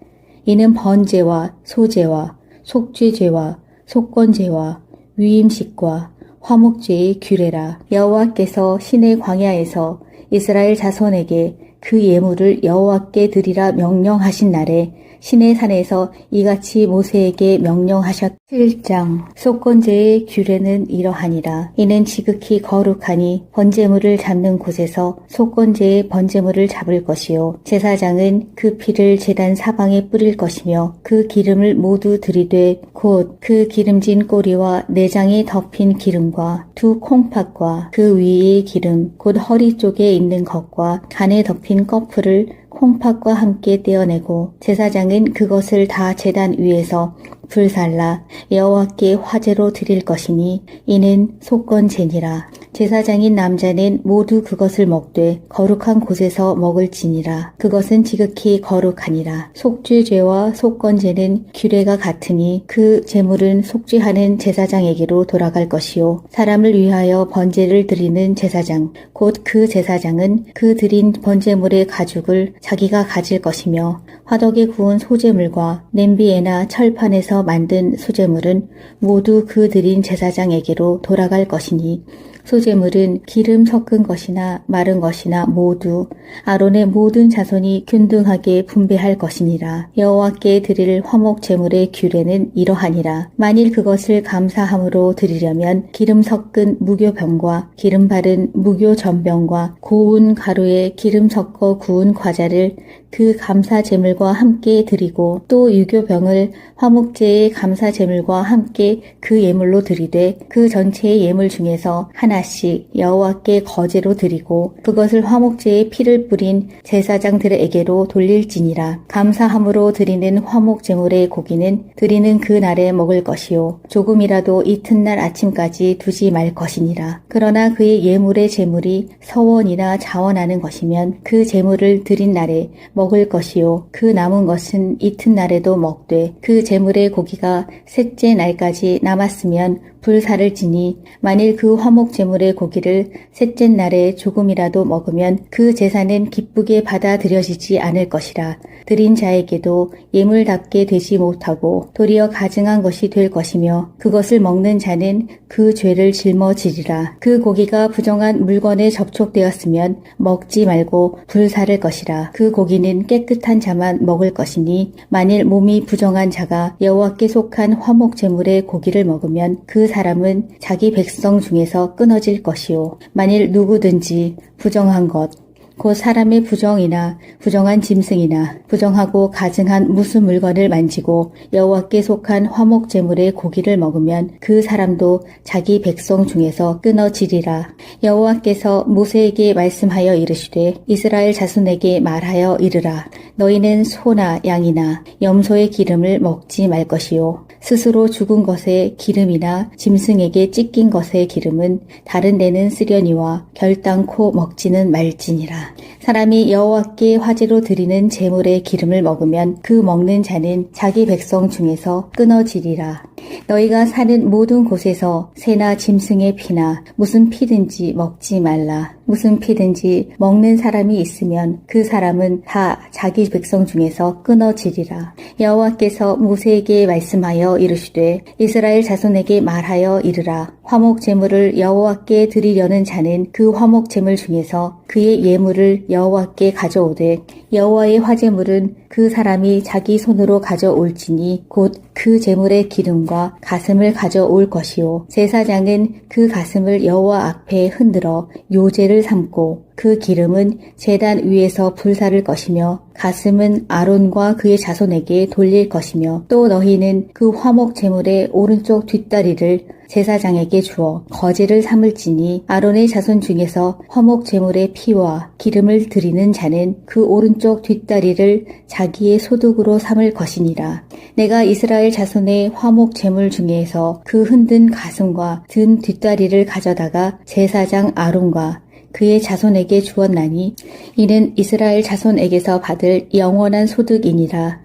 이는 번제와 소제와 속죄제와 속건제와 위임식과 화목제의 규례라. 여호와께서 시내 광야에서 이스라엘 자손에게 그 예물을 여호와께 드리라 명령하신 날에 시내 산에서 이같이 모세에게 명령하셨. 7장 속건제의 규례는 이러하니라. 이는 지극히 거룩하니 번제물을 잡는 곳에서 속건제의 번제물을 잡을 것이요 제사장은 그 피를 제단 사방에 뿌릴 것이며 그 기름을 모두 들이되 곧 그 기름진 꼬리와 내장에 덮인 기름과 두 콩팥과 그 위의 기름 곧 허리 쪽에 있는 것과 간에 덮인 꺼풀을 콩팥과 함께 떼어내고 제사장은 그것을 다 제단 위에서 불살라 여호와께 화제로 드릴 것이니 이는 속건제니라. 제사장인 남자는 모두 그것을 먹되 거룩한 곳에서 먹을지니라. 그것은 지극히 거룩하니라. 속죄죄와 속건제는 규례가 같으니 그 제물은 속죄하는 제사장에게로 돌아갈 것이요 사람을 위하여 번제를 드리는 제사장 곧 그 제사장은 그 드린 번제물의 가죽을 자기가 가질 것이며 화덕에 구운 소제물과 냄비에나 철판에서 만든 소제물은 모두 그 드린 제사장에게로 돌아갈 것이니 소제물은 기름 섞은 것이나 마른 것이나 모두 아론의 모든 자손이 균등하게 분배할 것이니라. 여호와께 드릴 화목 제물의 규례는 이러하니라. 만일 그것을 감사함으로 드리려면 기름 섞은 무교병과 기름 바른 무교전병과 고운 가루에 기름 섞어 구운 과자를 그 감사 제물과 함께 드리고 또 유교병을 화목제의 감사 제물과 함께 그 예물로 드리되 그 전체의 예물 중에서 하나씩 여호와께 거제로 드리고 그것을 화목제의 피를 뿌린 제사장들에게로 돌릴지니라. 감사함으로 드리는 화목 제물의 고기는 드리는 그 날에 먹을 것이요 조금이라도 이튿날 아침까지 두지 말 것이니라. 그러나 그의 예물의 제물이 서원이나 자원하는 것이면 그 제물을 드린 날에 먹을 것이요 그 남은 것은 이튿날에도 먹되 그 제물의 고기가 셋째 날까지 남았으면 불사를 지니 만일 그 화목 제물의 고기를 셋째 날에 조금이라도 먹으면 그 제사는 기쁘게 받아들여지지 않을 것이라. 드린 자에게도 예물답게 되지 못하고 도리어 가증한 것이 될 것이며 그것을 먹는 자는 그 죄를 짊어지리라. 그 고기가 부정한 물건에 접촉되었으면 먹지 말고 불사를 것이라. 그 고기는 깨끗한 자만 먹을 것이니 만일 몸이 부정한 자가 여호와께 속한 화목 제물의 고기를 먹으면 그 사람은 자기 백성 중에서 끊어질 것이요 만일 누구든지 부정한 것 곧 사람의 부정이나 부정한 짐승이나 부정하고 가증한 무슨 물건을 만지고 여호와께 속한 화목 제물의 고기를 먹으면 그 사람도 자기 백성 중에서 끊어지리라. 여호와께서 모세에게 말씀하여 이르시되 이스라엘 자손에게 말하여 이르라. 너희는 소나 양이나 염소의 기름을 먹지 말 것이요 스스로 죽은 것의 기름이나 짐승에게 찢긴 것의 기름은 다른 데는 쓰려니와 결단코 먹지는 말지니라. 사람이 여호와께 화제로 드리는 제물의 기름을 먹으면 그 먹는 자는 자기 백성 중에서 끊어지리라. 너희가 사는 모든 곳에서 새나 짐승의 피나 무슨 피든지 먹지 말라. 무슨 피든지 먹는 사람이 있으면 그 사람은 다 자기 백성 중에서 끊어지리라. 여호와께서 모세에게 말씀하여 이르시되 이스라엘 자손에게 말하여 이르라. 화목 제물을 여호와께 드리려는 자는 그 화목 제물 중에서 그의 예물을 여호와께 가져오되 여호와의 화제물은 그 사람이 자기 손으로 가져올지니 곧 그 제물의 기름과 가슴을 가져올 것이요 제사장은 그 가슴을 여호와 앞에 흔들어 요제를 삼고 그 기름은 제단 위에서 불사를 것이며 가슴은 아론과 그의 자손에게 돌릴 것이며 또 너희는 그 화목 제물의 오른쪽 뒷다리를 제사장에게 주어 거제를 삼을지니 아론의 자손 중에서 화목 제물의 피와 기름을 드리는 자는 그 오른쪽 뒷다리를 자기의 소득으로 삼을 것이니라. 내가 이스라엘 자손의 화목 제물 중에서 그 흔든 가슴과 든 뒷다리를 가져다가 제사장 아론과 그의 자손에게 주었나니 이는 이스라엘 자손에게서 받을 영원한 소득이니라.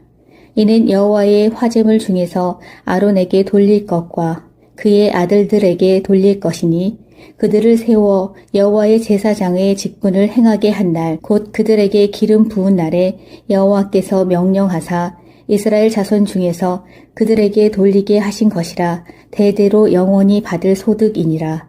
이는 여호와의 화제물 중에서 아론에게 돌릴 것과 그의 아들들에게 돌릴 것이니 그들을 세워 여호와의 제사장의 직분을 행하게 한 날 곧 그들에게 기름 부은 날에 여호와께서 명령하사 이스라엘 자손 중에서 그들에게 돌리게 하신 것이라 대대로 영원히 받을 소득이니라.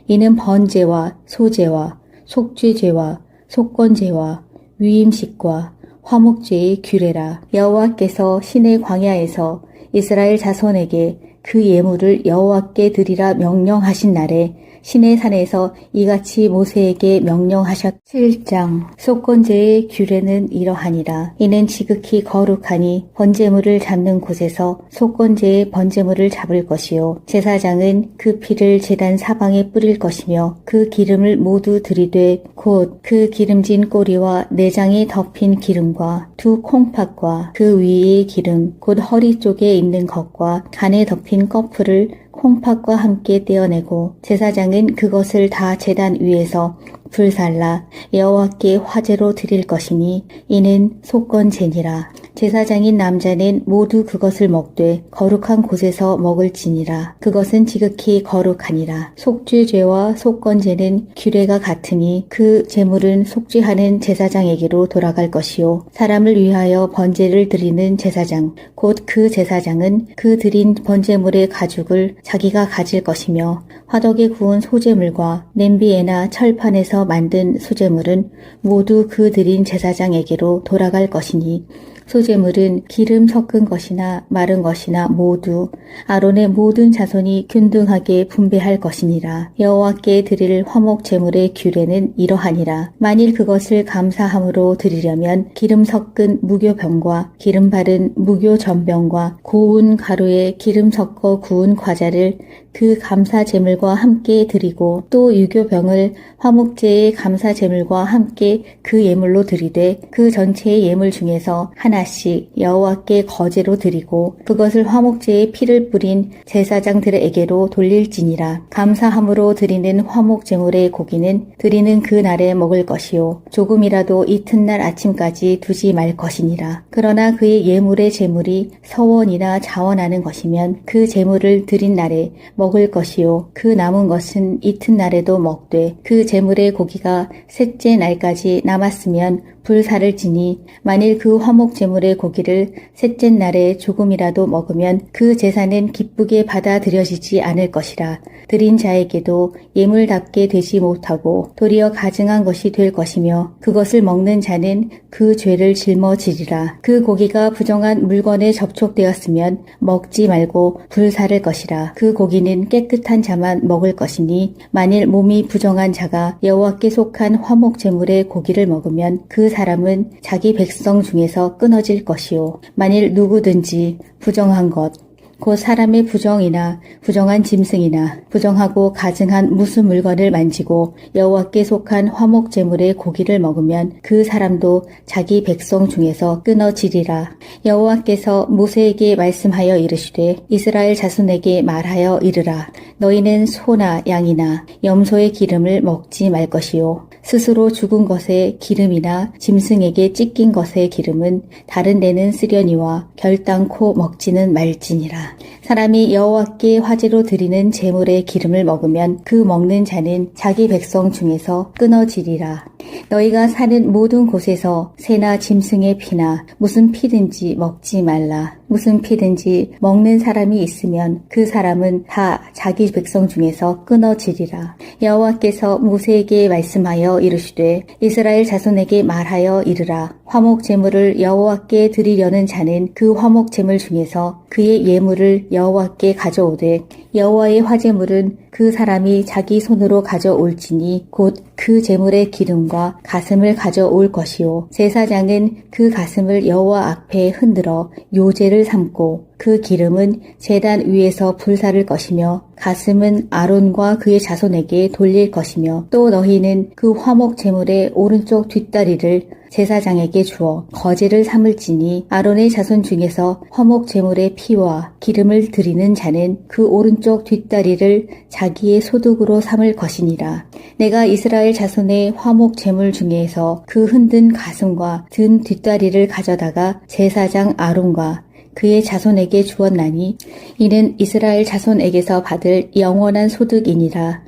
이는 번제와 소제와 속죄제와 속건제와 위임식과 화목제의 규례라. 여호와께서 시내 광야에서 이스라엘 자손에게 그 예물을 여호와께 드리라 명령하신 날에 시내 산에서 이같이 모세에게 명령하셨. 7장 속건제의 규례는 이러하니라. 이는 지극히 거룩하니 번제물을 잡는 곳에서 속건제의 번제물을 잡을 것이요 제사장은 그 피를 제단 사방에 뿌릴 것이며 그 기름을 모두 들이되 곧 그 기름진 꼬리와 내장에 덮인 기름과 두 콩팥과 그 위의 기름 곧 허리 쪽에 있는 것과 간에 덮인 꺼풀을 콩팥과 함께 떼어내고 제사장은 그것을 다 제단 위에서 불살라 여호와께 화제로 드릴 것이니 이는 속건제니라. 제사장인 남자는 모두 그것을 먹되 거룩한 곳에서 먹을지니라. 그것은 지극히 거룩하니라. 속죄죄와 속건제는 규례가 같으니 그 제물은 속죄하는 제사장에게로 돌아갈 것이요 사람을 위하여 번제를 드리는 제사장 곧 그 제사장은 그 드린 번제물의 가죽을 자기가 가질 것이며 화덕에 구운 소제물과 냄비에나 철판에서 만든 소제물은 모두 그 드린 제사장에게로 돌아갈 것이니 소제물은 기름 섞은 것이나 마른 것이나 모두 아론의 모든 자손이 균등하게 분배할 것이니라. 여호와께 드릴 화목 제물의 규례는 이러하니라. 만일 그것을 감사함으로 드리려면 기름 섞은 무교병과 기름 바른 무교전병과 고운 가루에 기름 섞어 구운 과자를 그 감사 제물과 함께 드리고 또 유교병을 화목제의 감사 제물과 함께 그 예물로 드리되 그 전체의 예물 중에서 하나씩 여호와께 거제로 드리고 그것을 화목제의 피를 뿌린 제사장들에게로 돌릴지니라. 감사함으로 드리는 화목 제물의 고기는 드리는 그 날에 먹을 것이요 조금이라도 이튿날 아침까지 두지 말 것이니라. 그러나 그의 예물의 제물이 서원이나 자원하는 것이면 그 제물을 드린 날에 먹을 것이요 그 남은 것은 이튿날에도 먹되 그 제물의 고기가 셋째 날까지 남았으면 불사를 지니 만일 그 화목 제물의 고기를 셋째 날에 조금이라도 먹으면 그 제사는 기쁘게 받아들여지지 않을 것이라. 드린 자에게도 예물답게 되지 못하고 도리어 가증한 것이 될 것이며 그것을 먹는 자는 그 죄를 짊어지리라. 그 고기가 부정한 물건에 접촉되었으면 먹지 말고 불사를 것이라. 그 고기는 깨끗한 자만 먹을 것이니 만일 몸이 부정한 자가 여호와께 속한 화목 제물의 고기를 먹으면 그 사람은 자기 백성 중에서 끊어질 것이요 만일 누구든지 부정한 것 곧 사람의 부정이나 부정한 짐승이나 부정하고 가증한 무슨 물건을 만지고 여호와께 속한 화목 제물의 고기를 먹으면 그 사람도 자기 백성 중에서 끊어지리라. 여호와께서 모세에게 말씀하여 이르시되 이스라엘 자손에게 말하여 이르라. 너희는 소나 양이나 염소의 기름을 먹지 말 것이요 스스로 죽은 것의 기름이나 짐승에게 찢긴 것의 기름은 다른 데는 쓰려니와 결단코 먹지는 말지니라. 사람이 여호와께 화제로 드리는 제물의 기름을 먹으면 그 먹는 자는 자기 백성 중에서 끊어지리라. 너희가 사는 모든 곳에서 새나 짐승의 피나 무슨 피든지 먹지 말라. 무슨 피든지 먹는 사람이 있으면 그 사람은 다 자기 백성 중에서 끊어지리라. 여호와께서 모세에게 말씀하여 이르시되 이스라엘 자손에게 말하여 이르라. 화목 제물을 여호와께 드리려는 자는 그 화목 제물 중에서 그의 예물을 여호와께 가져오되 여호와의 화제물은 그 사람이 자기 손으로 가져올지니 곧 그 제물의 기름과 가슴을 가져올 것이요 제사장은 그 가슴을 여호와 앞에 흔들어 요제를 삼고 그 기름은 제단 위에서 불사를 것이며 가슴은 아론과 그의 자손에게 돌릴 것이며 또 너희는 그 화목 제물의 오른쪽 뒷다리를 제사장에게 주어 거제를 삼을지니 아론의 자손 중에서 화목 제물의 피와 기름을 드리는 자는 그 오른쪽 뒷다리를 자기의 소득으로 삼을 것이니라. 내가 이스라엘 자손의 화목 제물 중에서 그 흔든 가슴과 든 뒷다리를 가져다가 제사장 아론과 그의 자손에게 주었나니 이는 이스라엘 자손에게서 받을 영원한 소득이니라.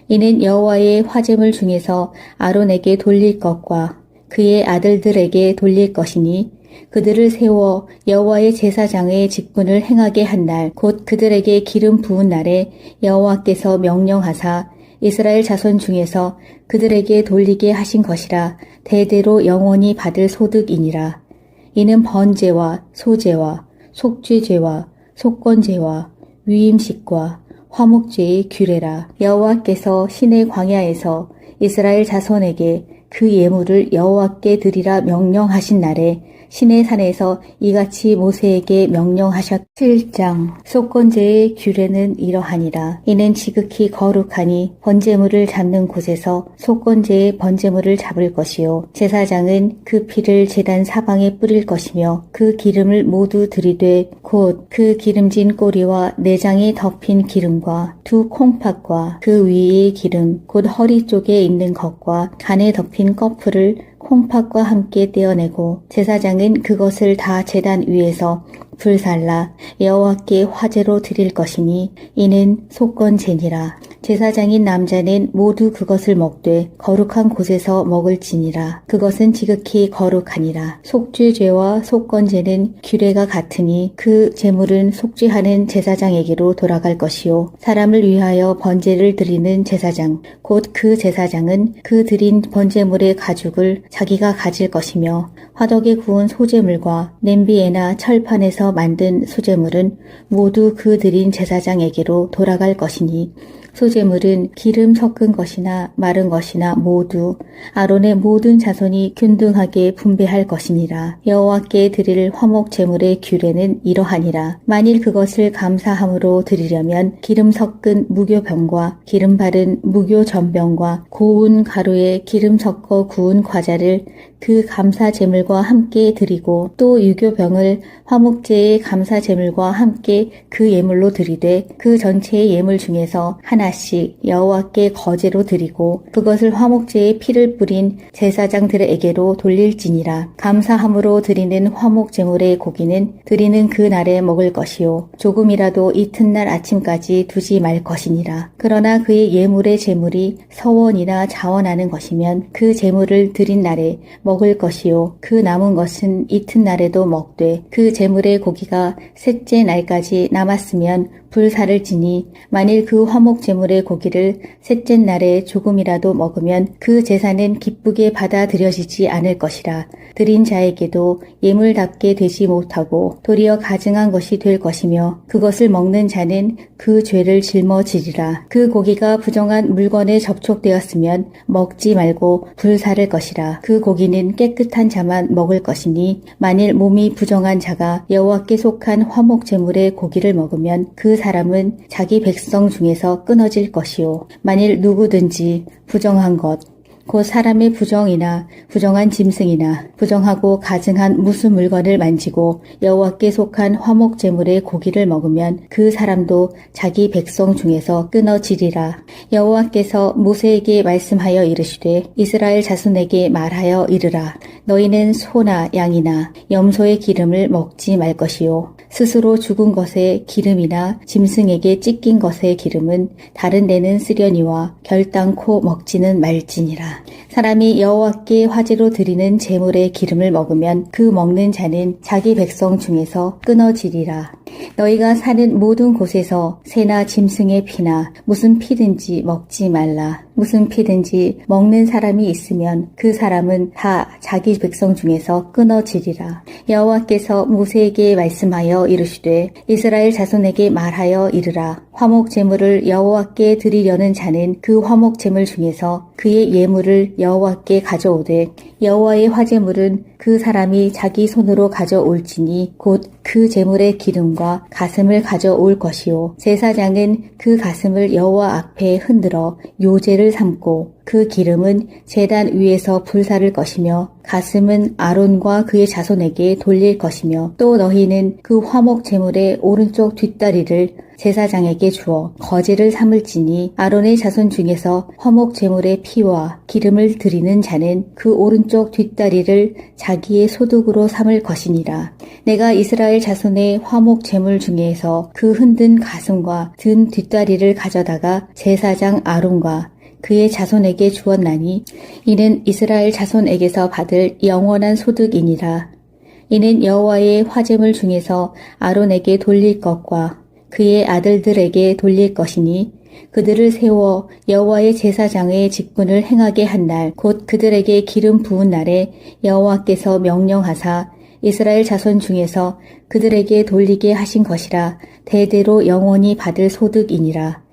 이는 여호와의 화제물 중에서 아론에게 돌릴 것과 그의 아들들에게 돌릴 것이니 그들을 세워 여호와의 제사장의 직분을 행하게 한 날 곧 그들에게 기름 부은 날에 여호와께서 명령하사 이스라엘 자손 중에서 그들에게 돌리게 하신 것이라 대대로 영원히 받을 소득이니라. 이는 번제와 소제와 속죄제와 속건제와 위임식과 화목제의 규례라. 여호와께서 시내 광야에서 이스라엘 자손에게 그 예물을 여호와께 드리라 명령하신 날에 시내 산에서 이같이 모세에게 명령하셨. 7장 속건제의 규례는 이러하니라. 이는 지극히 거룩하니 번제물을 잡는 곳에서 속건제의 번제물을 잡을 것이요 제사장은 그 피를 제단 사방에 뿌릴 것이며 그 기름을 모두 들이되 곧 그 기름진 꼬리와 내장에 덮인 기름과 두 콩팥과 그 위의 기름 곧 허리 쪽에 있는 것과 간에 덮인 꺼풀을 콩팥과 함께 떼어내고 제사장은 그것을 다 제단 위에서 불살라 여호와께 화제로 드릴 것이니 이는 속건제니라. 제사장인 남자는 모두 그것을 먹되 거룩한 곳에서 먹을지니라. 그것은 지극히 거룩하니라. 속죄죄와 속건제는 규례가 같으니 그 제물은 속죄하는 제사장에게로 돌아갈 것이요 사람을 위하여 번제를 드리는 제사장 곧 그 제사장은 그 드린 번제물의 가죽을 자기가 가질 것이며 화덕에 구운 소제물과 냄비에나 철판에서 만든 수제물은 모두 그 드린 제사장에게로 돌아갈 것이니 소제물은 기름 섞은 것이나 마른 것이나 모두 아론의 모든 자손이 균등하게 분배할 것이니라. 여호와께 드릴 화목 제물의 규례는 이러하니라. 만일 그것을 감사함으로 드리려면 기름 섞은 무교병과 기름 바른 무교전병과 고운 가루에 기름 섞어 구운 과자를 그 감사 제물과 함께 드리고 또 유교병을 화목제의 감사 제물과 함께 그 예물로 드리되 그 전체의 예물 중에서 하나씩 여호와께 거제로 드리고 그것을 화목제의 피를 뿌린 제사장들에게로 돌릴지니라. 감사함으로 드리는 화목 제물의 고기는 드리는 그 날에 먹을 것이요 조금이라도 이튿날 아침까지 두지 말 것이니라. 그러나 그의 예물의 제물이 서원이나 자원하는 것이면 그 제물을 드린 날에 먹을 것이요 그 남은 것은 이튿날에도 먹되 그 제물의 고기가 셋째 날까지 남았으면 불사를 지니 만일 그 화목 제물의 고기를 셋째 날에 조금이라도 먹으면 그 제사는 기쁘게 받아들여지지 않을 것이라. 드린 자에게도 예물답게 되지 못하고 도리어 가증한 것이 될 것이며 그것을 먹는 자는 그 죄를 짊어지리라. 그 고기가 부정한 물건에 접촉되었으면 먹지 말고 불사를 것이라. 그 고기는 깨끗한 자만 먹을 것이니 만일 몸이 부정한 자가 여호와께 속한 화목 제물의 고기를 먹으면 그 사람은 자기 백성 중에서 끊어질 것이요 만일 누구든지 부정한 것 곧 사람의 부정이나 부정한 짐승이나 부정하고 가증한 무슨 물건을 만지고 여호와께 속한 화목 제물의 고기를 먹으면 그 사람도 자기 백성 중에서 끊어지리라. 여호와께서 모세에게 말씀하여 이르시되 이스라엘 자손에게 말하여 이르라. 너희는 소나 양이나 염소의 기름을 먹지 말 것이요 스스로 죽은 것의 기름이나 짐승에게 찢긴 것의 기름은 다른 데는 쓰려니와 결단코 먹지는 말지니라. 사람이 여호와께 화제로 드리는 제물의 기름을 먹으면 그 먹는 자는 자기 백성 중에서 끊어지리라. 너희가 사는 모든 곳에서 새나 짐승의 피나 무슨 피든지 먹지 말라. 무슨 피든지 먹는 사람이 있으면 그 사람은 다 자기 백성 중에서 끊어지리라. 여호와께서 모세에게 말씀하여 이르시되 이스라엘 자손에게 말하여 이르라. 화목 제물을 여호와께 드리려는 자는 그 화목 제물 중에서 그의 예물을 여호와께 가져오되 여호와의 화제물은 그 사람이 자기 손으로 가져올지니 곧 그 제물의 기름과 가슴을 가져올 것이요 제사장은 그 가슴을 여호와 앞에 흔들어 요제를 삼고 그 기름은 제단 위에서 불사를 것이며 가슴은 아론과 그의 자손에게 돌릴 것이며 또 너희는 그 화목 제물의 오른쪽 뒷다리를 제사장에게 주어 거제를 삼을지니 아론의 자손 중에서 화목 제물의 피와 기름을 드리는 자는 그 오른쪽 뒷다리를 자기의 소득으로 삼을 것이니라. 내가 이스라엘 자손의 화목 제물 중에서 그 흔든 가슴과 든 뒷다리를 가져다가 제사장 아론과 그의 자손에게 주었나니 이는 이스라엘 자손에게서 받을 영원한 소득이니라. 이는 여호와의 화제물 중에서 아론에게 돌릴 것과 그의 아들들에게 돌릴 것이니 그들을 세워 여호와의 제사장의 직분을 행하게 한 날 곧 그들에게 기름 부은 날에 여호와께서 명령하사 이스라엘 자손 중에서 그들에게 돌리게 하신 것이라 대대로 영원히 받을 소득이니라.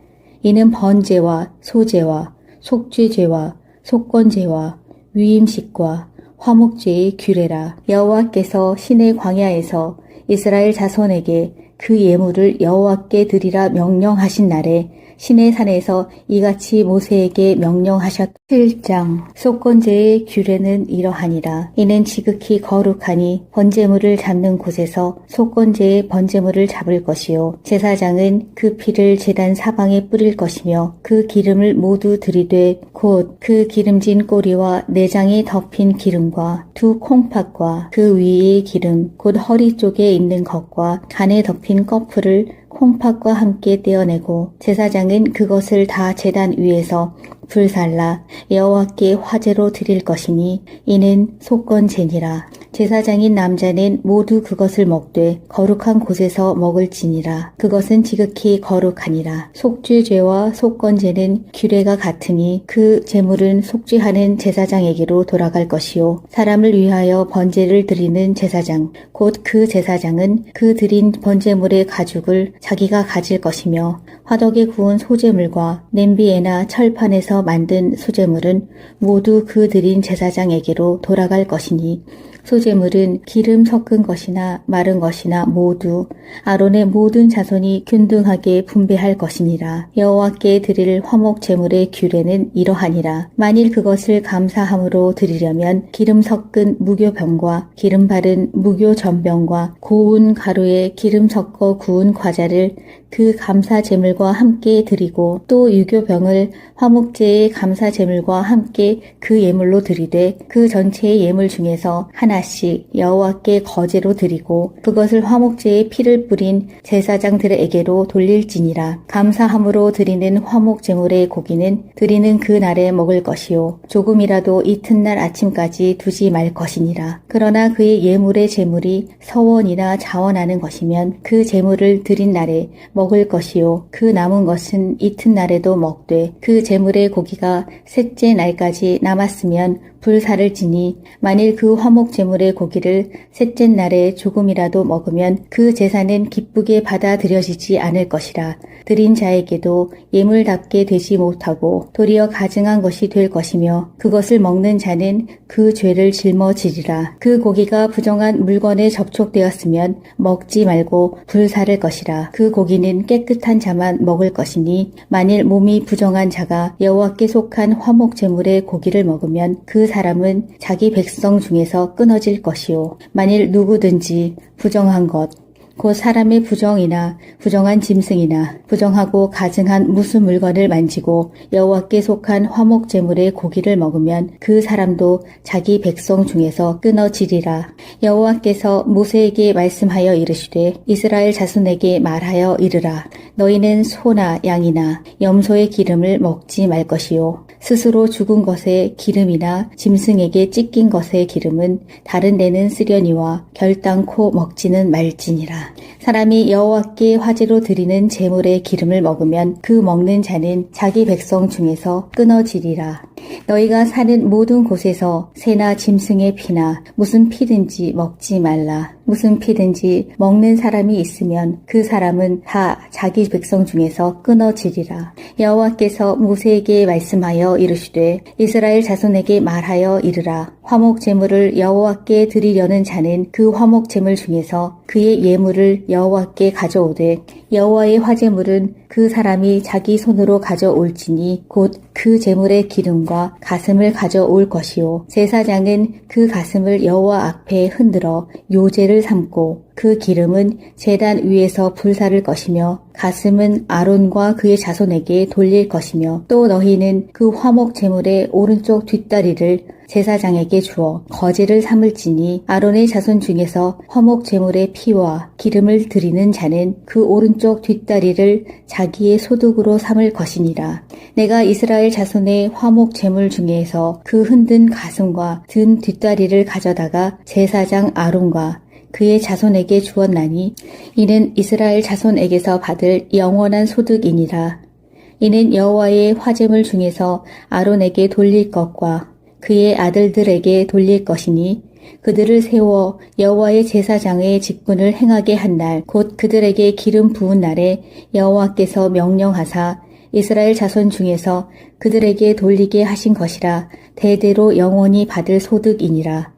이는 번제와 소제와 속죄제와 속건제와 위임식과 화목제의 규례라. 여호와께서 시내 광야에서 이스라엘 자손에게 그 예물을 여호와께 드리라 명령하신 날에 시내 산에서 이같이 모세에게 명령하셨다. 7장 속건제의 규례는 이러하니라. 이는 지극히 거룩하니 번제물을 잡는 곳에서 속건제의 번제물을 잡을 것이요 제사장은 그 피를 제단 사방에 뿌릴 것이며 그 기름을 모두 들이되 곧 그 기름진 꼬리와 내장에 덮인 기름과 두 콩팥과 그 위의 기름 곧 허리 쪽에 있는 것과 간에 덮인 꺼풀을 콩팥과 함께 떼어내고 제사장은 그것을 다 제단 위에서 불살라 여호와께 화제로 드릴 것이니 이는 속건제니라. 제사장인 남자는 모두 그것을 먹되 거룩한 곳에서 먹을지니라. 그것은 지극히 거룩하니라. 속죄죄와 속건제는 규례가 같으니 그 제물은 속죄하는 제사장에게로 돌아갈 것이요 사람을 위하여 번제를 드리는 제사장 곧 그 제사장은 그 드린 번제물의 가죽을 자기가 가질 것이며 화덕에 구운 소제물과 냄비에나 철판에서 만든 소제물은 모두 그 드린 제사장에게로 돌아갈 것이니 소제물은 기름 섞은 것이나 마른 것이나 모두 아론의 모든 자손이 균등하게 분배할 것이니라. 여호와께 드릴 화목 제물의 규례는 이러하니라. 만일 그것을 감사함으로 드리려면 기름 섞은 무교병과 기름 바른 무교전병과 고운 가루에 기름 섞어 구운 과자를 그 감사 제물과 함께 드리고 또 유교병을 화목제의 감사 제물과 함께 그 예물로 드리되 그 전체의 예물 중에서 하나씩 여호와께 거제로 드리고 그것을 화목제의 피를 뿌린 제사장들에게로 돌릴지니라. 감사함으로 드리는 화목 제물의 고기는 드리는 그 날에 먹을 것이요 조금이라도 이튿날 아침까지 두지 말 것이니라. 그러나 그의 예물의 제물이 서원이나 자원하는 것이면 그 제물을 드린 날에 먹을 것이요 그 남은 것은 이튿날에도 먹되 그 제물의 고기가 셋째 날까지 남았으면 불사를 지니 만일 그 화목 제물의 고기를 셋째 날에 조금이라도 먹으면 그 제사는 기쁘게 받아들여지지 않을 것이라. 드린 자에게도 예물답게 되지 못하고 도리어 가증한 것이 될 것이며 그것을 먹는 자는 그 죄를 짊어지리라. 그 고기가 부정한 물건에 접촉되었으면 먹지 말고 불사를 것이라. 그 고기는 깨끗한 자만 먹을 것이니 만일 몸이 부정한 자가 여호와께 속한 화목 제물의 고기를 먹으면 그 사람은 자기 백성 중에서 끊어질 것이요 만일 누구든지 부정한 것 곧 사람의 부정이나 부정한 짐승이나 부정하고 가증한 무슨 물건을 만지고 여호와께 속한 화목 제물의 고기를 먹으면 그 사람도 자기 백성 중에서 끊어지리라. 여호와께서 모세에게 말씀하여 이르시되 이스라엘 자손에게 말하여 이르라. 너희는 소나 양이나 염소의 기름을 먹지 말 것이요 스스로 죽은 것의 기름이나 짐승에게 찢긴 것의 기름은 다른 데는 쓰려니와 결단코 먹지는 말지니라. 사람이 여호와께 화제로 드리는 제물의 기름을 먹으면 그 먹는 자는 자기 백성 중에서 끊어지리라. 너희가 사는 모든 곳에서 새나 짐승의 피나 무슨 피든지 먹지 말라. 무슨 피든지 먹는 사람이 있으면 그 사람은 다 자기 백성 중에서 끊어지리라. 여호와께서 모세에게 말씀하여 이르시되 이스라엘 자손에게 말하여 이르라. 화목 제물을 여호와께 드리려는 자는 그 화목 제물 중에서 그의 예물을 여호와께 가져오되 여호와의 화제물은 그 사람이 자기 손으로 가져올지니 곧 그 제물의 기름과 가슴을 가져올 것이요 제사장은 그 가슴을 여호와 앞에 흔들어 요제를 삼고 그 기름은 제단 위에서 불사를 것이며 가슴은 아론과 그의 자손에게 돌릴 것이며 또 너희는 그 화목 제물의 오른쪽 뒷다리를 제사장에게 주어 거제를 삼을지니 아론의 자손 중에서 화목 제물의 피와 기름을 드리는 자는 그 오른쪽 뒷다리를 자기의 소득으로 삼을 것이니라. 내가 이스라엘 자손의 화목 제물 중에서 그 흔든 가슴과 든 뒷다리를 가져다가 제사장 아론과 그의 자손에게 주었나니 이는 이스라엘 자손에게서 받을 영원한 소득이니라. 이는 여호와의 화제물 중에서 아론에게 돌릴 것과 그의 아들들에게 돌릴 것이니 그들을 세워 여호와의 제사장의 직분을 행하게 한 날 곧 그들에게 기름 부은 날에 여호와께서 명령하사 이스라엘 자손 중에서 그들에게 돌리게 하신 것이라 대대로 영원히 받을 소득이니라.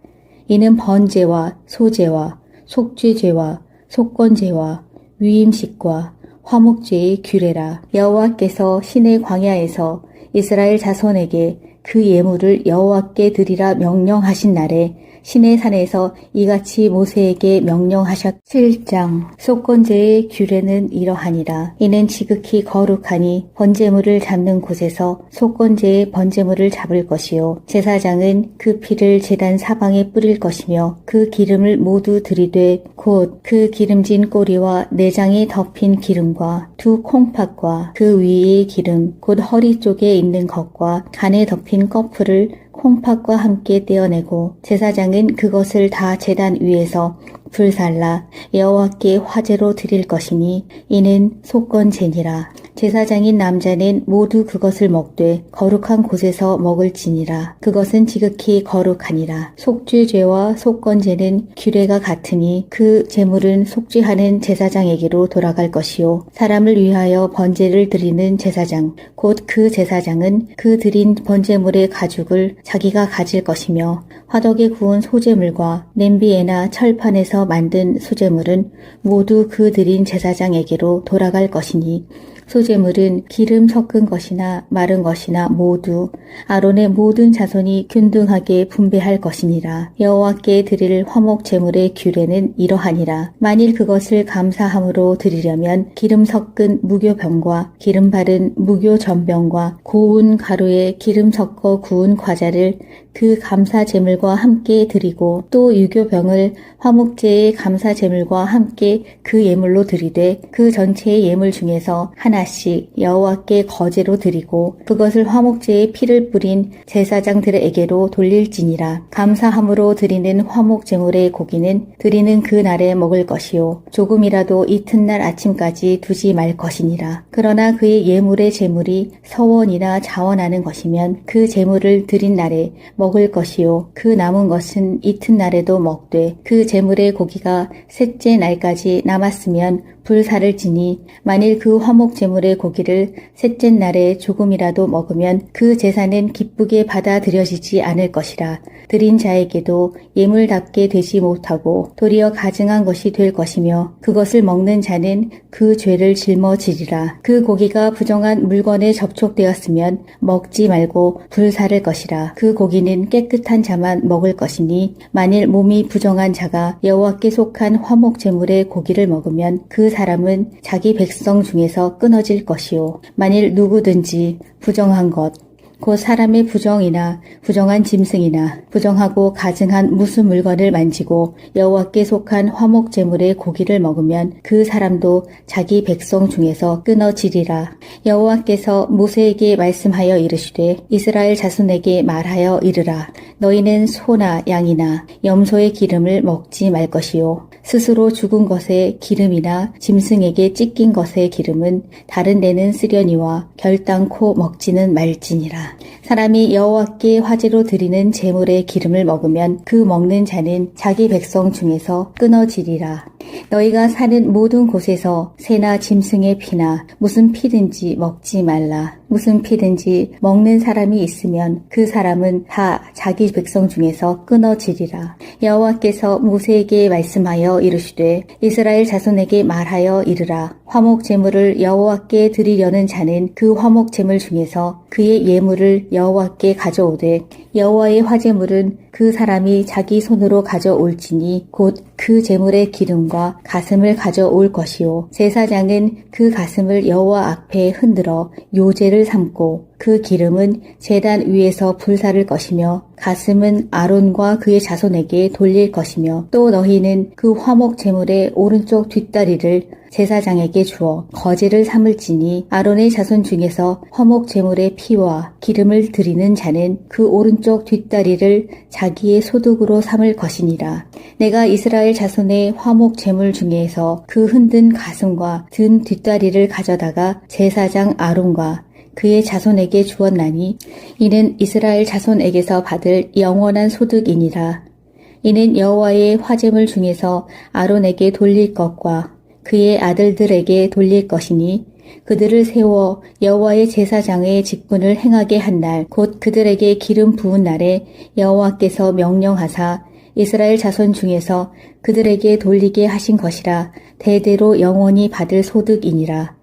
이는 번제와 소제와 속죄제와 속건제와 위임식과 화목제의 규례라. 여호와께서 시내 광야에서 이스라엘 자손에게 그 예물을 여호와께 드리라 명령하신 날에 시내 산에서 이같이 모세에게 명령하셨. 7장 속건제의 규례는 이러하니라. 이는 지극히 거룩하니 번제물을 잡는 곳에서 속건제의 번제물을 잡을 것이요 제사장은 그 피를 제단 사방에 뿌릴 것이며 그 기름을 모두 들이되 곧 그 기름진 꼬리와 내장에 덮인 기름과 두 콩팥과 그 위의 기름 곧 허리 쪽에 있는 것과 간에 덮인 꺼풀을 콩팥과 함께 떼어내고 제사장은 그것을 다 제단 위에서 불살라 여호와께 화제로 드릴 것이니 이는 속건제니라. 제사장인 남자는 모두 그것을 먹되 거룩한 곳에서 먹을지니라. 그것은 지극히 거룩하니라. 속죄죄와 속건제는 규례가 같으니 그 제물은 속죄하는 제사장에게로 돌아갈 것이요 사람을 위하여 번제를 드리는 제사장 곧 그 제사장은 그 드린 번제물의 가죽을 자기가 가질 것이며 화덕에 구운 소제물과 냄비에나 철판에서 만든 소제물은 모두 그 드린 제사장에게로 돌아갈 것이니 소제물은 기름 섞은 것이나 마른 것이나 모두 아론의 모든 자손이 균등하게 분배할 것이니라. 여호와께 드릴 화목 제물의 규례는 이러하니라. 만일 그것을 감사함으로 드리려면 기름 섞은 무교병과 기름 바른 무교전병과 고운 가루에 기름 섞어 구운 과자를 그 감사 제물과 함께 드리고 또 유교병을 화목제의 감사 제물과 함께 그 예물로 드리되 그 전체의 예물 중에서 하나씩 여호와께 거제로 드리고 그것을 화목제의 피를 뿌린 제사장들에게로 돌릴지니라. 감사함으로 드리는 화목 제물의 고기는 드리는 그 날에 먹을 것이요 조금이라도 이튿날 아침까지 두지 말 것이니라. 그러나 그의 예물의 제물이 서원이나 자원하는 것이면 그 제물을 드린 날에 먹을 것이요 그 남은 것은 이튿날에도 먹되 그 제물의 고기가 셋째 날까지 남았으면 불사를 지니 만일 그 화목 제물의 고기를 셋째 날에 조금이라도 먹으면 그 제사는 기쁘게 받아들여지지 않을 것이라. 드린 자에게도 예물답게 되지 못하고 도리어 가증한 것이 될 것이며 그것을 먹는 자는 그 죄를 짊어지리라. 그 고기가 부정한 물건에 접촉되었으면 먹지 말고 불사를 것이라. 그 고기는 깨끗한 자만 먹을 것이니 만일 몸이 부정한 자가 여호와께 속한 화목 제물의 고기를 먹으면 그 사람은 자기 백성 중에서 끊어질 것이요 만일 누구든지 부정한 것 곧 사람의 부정이나 부정한 짐승이나 부정하고 가증한 무슨 물건을 만지고 여호와께 속한 화목 제물의 고기를 먹으면 그 사람도 자기 백성 중에서 끊어지리라. 여호와께서 모세에게 말씀하여 이르시되 이스라엘 자손에게 말하여 이르라. 너희는 소나 양이나 염소의 기름을 먹지 말 것이요 스스로 죽은 것의 기름이나 짐승에게 찢긴 것의 기름은 다른 데는 쓰려니와 결단코 먹지는 말지니라. 사람이 여호와께 화제로 드리는 제물의 기름을 먹으면 그 먹는 자는 자기 백성 중에서 끊어지리라. 너희가 사는 모든 곳에서 새나 짐승의 피나 무슨 피든지 먹지 말라. 무슨 피든지 먹는 사람이 있으면 그 사람은 다 자기 백성 중에서 끊어지리라. 여호와께서 모세에게 말씀하여 이르시되 이스라엘 자손에게 말하여 이르라. 화목 제물을 여호와께 드리려는 자는 그 화목 제물 중에서 그의 예물을 여호와께 가져오되 여호와의 화제물은 그 사람이 자기 손으로 가져올지니 곧 그 제물의 기름과 가슴을 가져올 것이요 제사장은 그 가슴을 여호와 앞에 흔들어 요제를 삼고 그 기름은 제단 위에서 불사를 것이며 가슴은 아론과 그의 자손에게 돌릴 것이며 또 너희는 그 화목 제물의 오른쪽 뒷다리를 제사장에게 주어 거제를 삼을지니 아론의 자손 중에서 화목 제물의 피와 기름을 드리는 자는 그 오른쪽 뒷다리를 자기의 소득으로 삼을 것이니라. 내가 이스라엘 자손의 화목 제물 중에서 그 흔든 가슴과 든 뒷다리를 가져다가 제사장 아론과 그의 자손에게 주었나니 이는 이스라엘 자손에게서 받을 영원한 소득이니라. 이는 여호와의 화제물 중에서 아론에게 돌릴 것과 그의 아들들에게 돌릴 것이니 그들을 세워 여호와의 제사장의 직분을 행하게 한 날 곧 그들에게 기름 부은 날에 여호와께서 명령하사 이스라엘 자손 중에서 그들에게 돌리게 하신 것이라 대대로 영원히 받을 소득이니라.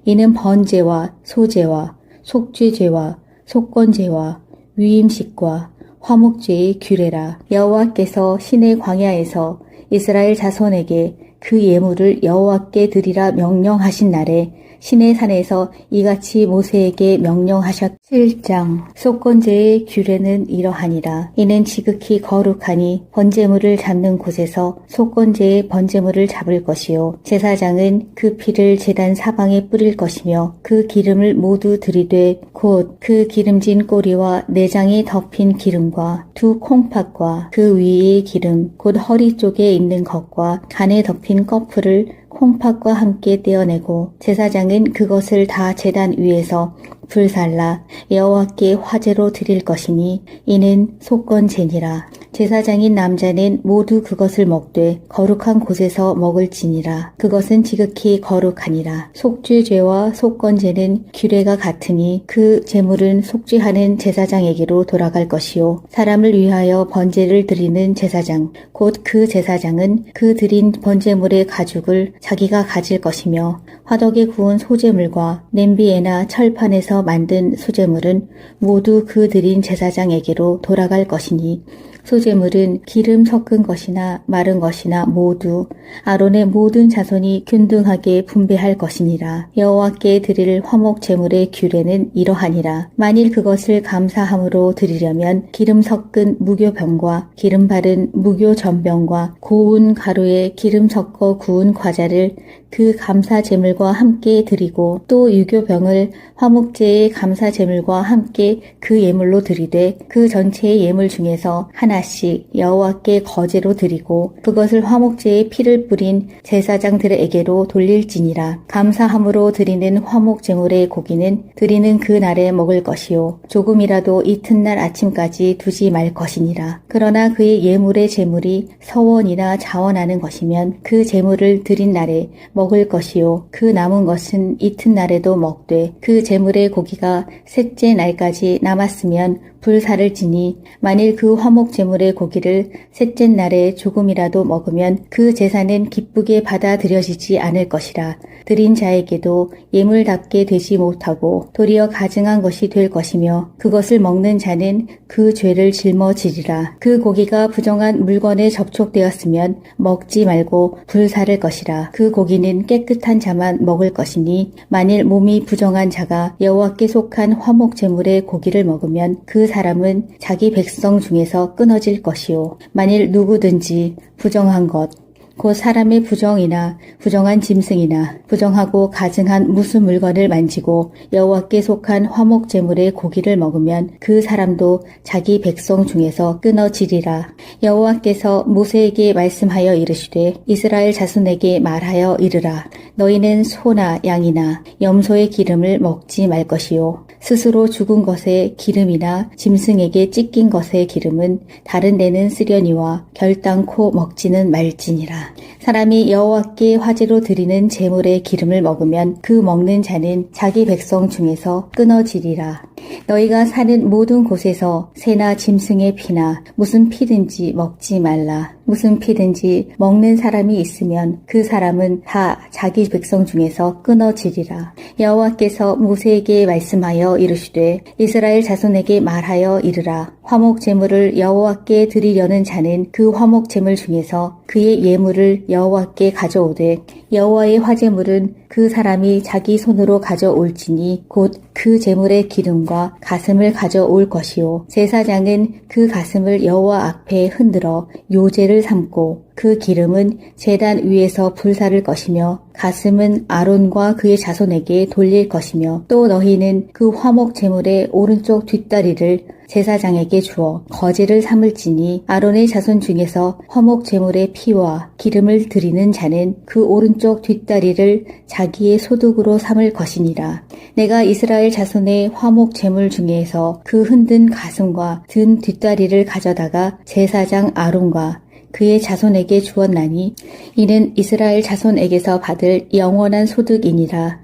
이는 번제와 소제와 속죄제와 속건제와 위임식과 화목제의 규례라. 여호와께서 시내 광야에서 이스라엘 자손에게 그 예물을 여호와께 드리라 명령하신 날에 시내 산에서 이같이 모세에게 명령하셨. 7장 속건제의 규례는 이러하니라. 이는 지극히 거룩하니 번제물을 잡는 곳에서 속건제의 번제물을 잡을 것이요 제사장은 그 피를 제단 사방에 뿌릴 것이며 그 기름을 모두 들이되 곧 그 기름진 꼬리와 내장에 덮인 기름과 두 콩팥과 그 위의 기름 곧 허리 쪽에 있는 것과 간에 덮인 꺼풀을 콩팥과 함께 떼어내고 제사장은 그것을 다 제단 위에서 불살라 여호와께 화제로 드릴 것이니 이는 속건제니라. 제사장인 남자는 모두 그것을 먹되 거룩한 곳에서 먹을지니라. 그것은 지극히 거룩하니라. 속죄죄와 속건제는 규례가 같으니 그 제물은 속죄하는 제사장에게로 돌아갈 것이요 사람을 위하여 번제를 드리는 제사장 곧 그 제사장은 그 드린 번제물의 가죽을 자기가 가질 것이며 화덕에 구운 소제물과 냄비에나 철판에서 만든 소제물은 모두 그 드린 제사장에게로 돌아갈 것이니 소제물은 기름 섞은 것이나 마른 것이나 모두 아론의 모든 자손이 균등하게 분배할 것이니라. 여호와께 드릴 화목 제물의 규례는 이러하니라. 만일 그것을 감사함으로 드리려면 기름 섞은 무교병과 기름 바른 무교전병과 고운 가루에 기름 섞어 구운 과자를 그 감사 제물과 함께 드리고 또 유교병을 화목제의 감사 제물과 함께 그 예물로 드리되 그 전체의 예물 중에서 하나씩 여호와께 거제로 드리고 그것을 화목제의 피를 뿌린 제사장들에게로 돌릴지니라. 감사함으로 드리는 화목 제물의 고기는 드리는 그 날에 먹을 것이요 조금이라도 이튿날 아침까지 두지 말 것이니라. 그러나 그의 예물의 제물이 서원이나 자원하는 것이면 그 제물을 드린 날에 먹을 것이요 그 남은 것은 이튿날에도 먹되 그 제물의 고기가 셋째 날까지 남았으면 불사를 지니 만일 그 화목 제물의 고기를 셋째 날에 조금이라도 먹으면 그 제사는 기쁘게 받아들여지지 않을 것이라. 드린 자에게도 예물답게 되지 못하고 도리어 가증한 것이 될 것이며 그것을 먹는 자는 그 죄를 짊어지리라. 그 고기가 부정한 물건에 접촉되었으면 먹지 말고 불사를 것이라. 그 고기는 너희는 깨끗한 자만 먹을 것이니 만일 몸이 부정한 자가 여호와께 속한 화목 제물의 고기를 먹으면 그 사람은 자기 백성 중에서 끊어질 것이요 만일 누구든지 부정한 것 곧 사람의 부정이나 부정한 짐승이나 부정하고 가증한 무슨 물건을 만지고 여호와께 속한 화목 제물의 고기를 먹으면 그 사람도 자기 백성 중에서 끊어지리라. 여호와께서 모세에게 말씀하여 이르시되 이스라엘 자손에게 말하여 이르라. 너희는 소나 양이나 염소의 기름을 먹지 말 것이요 스스로 죽은 것의 기름이나 짐승에게 찢긴 것의 기름은 다른 데는 쓰려니와 결단코 먹지는 말지니라. 사람이 여호와께 화제로 드리는 제물의 기름을 먹으면 그 먹는 자는 자기 백성 중에서 끊어지리라. 너희가 사는 모든 곳에서 새나 짐승의 피나 무슨 피든지 먹지 말라. 무슨 피든지 먹는 사람이 있으면 그 사람은 다 자기 백성 중에서 끊어지리라. 여호와께서 모세에게 말씀하여 이르시되 이스라엘 자손에게 말하여 이르라. 화목 제물을 여호와께 드리려는 자는 그 화목 제물 중에서 그의 예물을 여호와께 가져오되 여호와의 화제물은 그 사람이 자기 손으로 가져올지니 곧 그 제물의 기름과 가슴을 가져올 것이요 제사장은 그 가슴을 여호와 앞에 흔들어 요제를 삼고 그 기름은 제단 위에서 불사를 것이며 가슴은 아론과 그의 자손에게 돌릴 것이며 또 너희는 그 화목 제물의 오른쪽 뒷다리를 제사장에게 주어 거제를 삼을지니 아론의 자손 중에서 화목 제물의 피와 기름을 드리는 자는 그 오른쪽 뒷다리를 자기의 소득으로 삼을 것이니라. 내가 이스라엘 자손의 화목 제물 중에서 그 흔든 가슴과 든 뒷다리를 가져다가 제사장 아론과 그의 자손에게 주었나니 이는 이스라엘 자손에게서 받을 영원한 소득이니라.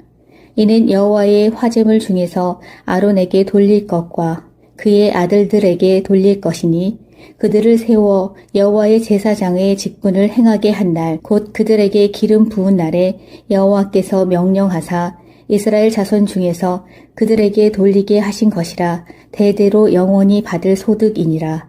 이는 여호와의 화제물 중에서 아론에게 돌릴 것과 그의 아들들에게 돌릴 것이니 그들을 세워 여호와의 제사장의 직분을 행하게 한 날 곧 그들에게 기름 부은 날에 여호와께서 명령하사 이스라엘 자손 중에서 그들에게 돌리게 하신 것이라 대대로 영원히 받을 소득이니라.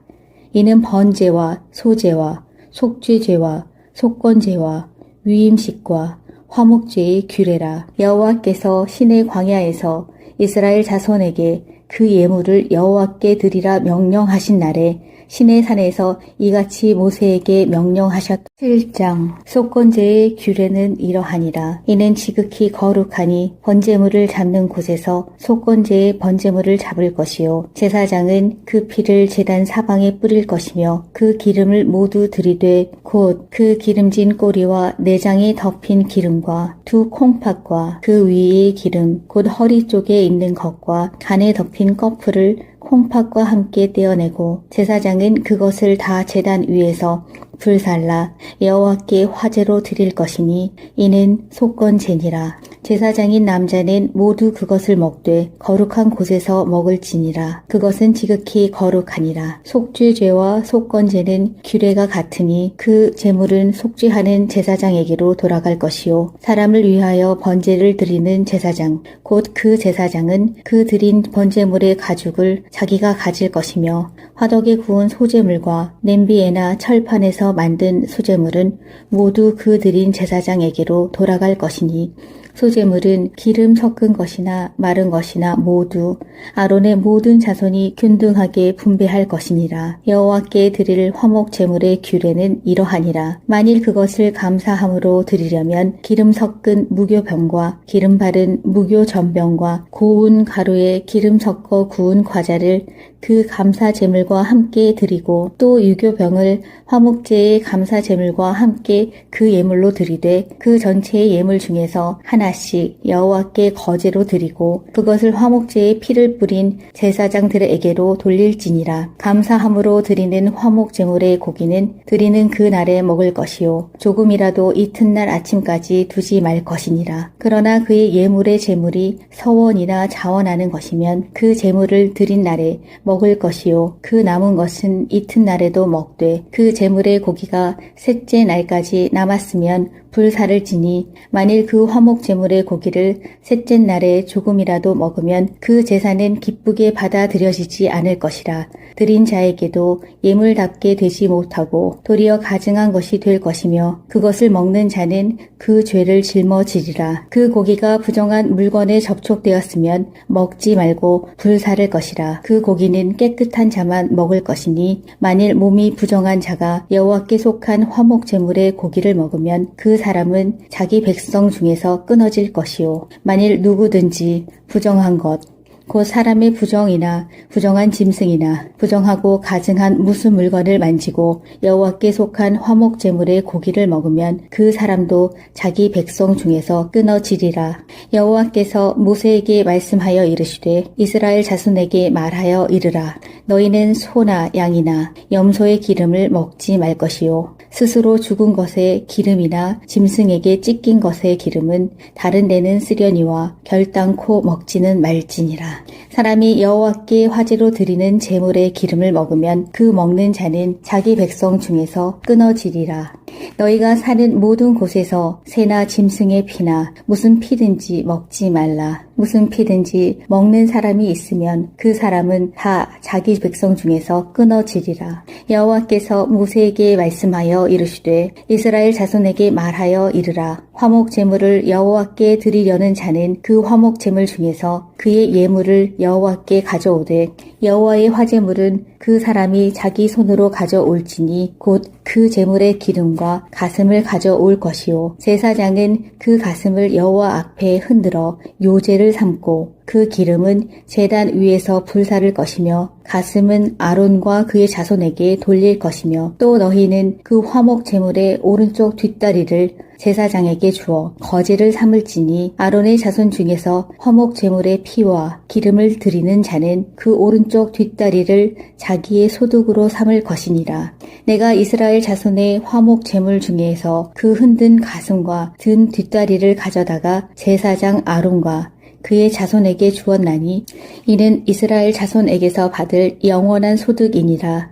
이는 번제와 소제와 속죄제와 속건제와 위임식과 화목제의 규례라. 여호와께서 시내 광야에서 이스라엘 자손에게 그 예물을 여호와께 드리라 명령하신 날에 시내 산에서 이같이 모세에게 명령하셨다. 7장 속건제의 규례는 이러하니라. 이는 지극히 거룩하니 번제물을 잡는 곳에서 속건제의 번제물을 잡을 것이요 제사장은 그 피를 제단 사방에 뿌릴 것이며 그 기름을 모두 들이되 곧 그 기름진 꼬리와 내장에 덮인 기름과 두 콩팥과 그 위의 기름 곧 허리 쪽에 있는 것과 간에 덮인 꺼풀을 콩팥과 함께 떼어내고 제사장은 그것을 다 제단 위에서 불살라 여호와께 화제로 드릴 것이니 이는 속건제니라. 제사장인 남자는 모두 그것을 먹되 거룩한 곳에서 먹을지니라. 그것은 지극히 거룩하니라. 속죄죄와 속건제는 규례가 같으니 그 제물은 속죄하는 제사장에게로 돌아갈 것이요 사람을 위하여 번제를 드리는 제사장 곧 그 제사장은 그 드린 번제물의 가죽을 자기가 가질 것이며 화덕에 구운 소제물과 냄비에나 철판에서 만든 소제물은 모두 그 드린 제사장에게로 돌아갈 것이니 소제물은 기름 섞은 것이나 마른 것이나 모두 아론의 모든 자손이 균등하게 분배할 것이니라. 여호와께 드릴 화목 제물의 규례는 이러하니라. 만일 그것을 감사함으로 드리려면 기름 섞은 무교병과 기름 바른 무교전병과 고운 가루에 기름 섞어 구운 과자를 그 감사 제물과 함께 드리고 또 유교병을 화목제의 감사 제물과 함께 그 예물로 드리되 그 전체의 예물 중에서 하나씩 여호와께 거제로 드리고 그것을 화목제의 피를 뿌린 제사장들에게로 돌릴지니라. 감사함으로 드리는 화목 제물의 고기는 드리는 그 날에 먹을 것이요 조금이라도 이튿날 아침까지 두지 말 것이니라. 그러나 그의 예물의 제물이 서원이나 자원하는 것이면 그 제물을 드린 날에 먹을 것이요 그 남은 것은 이튿날에도 먹되 그 제물의 고기가 셋째 날까지 남았으면 불사를 지니 만일 그 화목 제물의 고기를 셋째 날에 조금이라도 먹으면 그 제사는 기쁘게 받아들여지지 않을 것이라. 드린 자에게도 예물답게 되지 못하고 도리어 가증한 것이 될 것이며 그것을 먹는 자는 그 죄를 짊어지리라. 그 고기가 부정한 물건에 접촉되었으면 먹지 말고 불사를 것이라. 그 고기는 깨끗한 자만 먹을 것이니 만일 몸이 부정한 자가 여호와께 속한 화목 제물의 고기를 먹으면 그 사람은 자기 백성 중에서 끊어질 것이요 만일 누구든지 부정한 것 곧 사람의 부정이나 부정한 짐승이나 부정하고 가증한 무슨 물건을 만지고 여호와께 속한 화목 제물의 고기를 먹으면 그 사람도 자기 백성 중에서 끊어지리라. 여호와께서 모세에게 말씀하여 이르시되 이스라엘 자손에게 말하여 이르라. 너희는 소나 양이나 염소의 기름을 먹지 말 것이요 스스로 죽은 것의 기름이나 짐승에게 찢긴 것의 기름은 다른 데는 쓰려니와 결단코 먹지는 말지니라. 사람이 여호와께 화제로 드리는 제물의 기름을 먹으면 그 먹는 자는 자기 백성 중에서 끊어지리라. 너희가 사는 모든 곳에서 새나 짐승의 피나 무슨 피든지 먹지 말라. 무슨 피든지 먹는 사람이 있으면 그 사람은 다 자기 백성 중에서 끊어지리라. 여호와께서 모세에게 말씀하여 이르시되 이스라엘 자손에게 말하여 이르라. 화목 제물을 여호와께 드리려는 자는 그 화목 제물 중에서 그의 예물을 여호와께 가져오되 여호와의 화제물은 그 사람이 자기 손으로 가져올지니 곧 그 제물의 기름과 가슴을 가져올 것이요 제사장은 그 가슴을 여호와 앞에 흔들어 요제를 삼고 그 기름은 제단 위에서 불사를 것이며 가슴은 아론과 그의 자손에게 돌릴 것이며 또 너희는 그 화목 제물의 오른쪽 뒷다리를 제사장에게 주어 거제를 삼을지니 아론의 자손 중에서 화목 제물의 피와 기름을 드리는 자는 그 오른쪽 뒷다리를 자기의 소득으로 삼을 것이니라. 내가 이스라엘 자손의 화목 제물 중에서 그 흔든 가슴과 든 뒷다리를 가져다가 제사장 아론과 그의 자손에게 주었나니 이는 이스라엘 자손에게서 받을 영원한 소득이니라.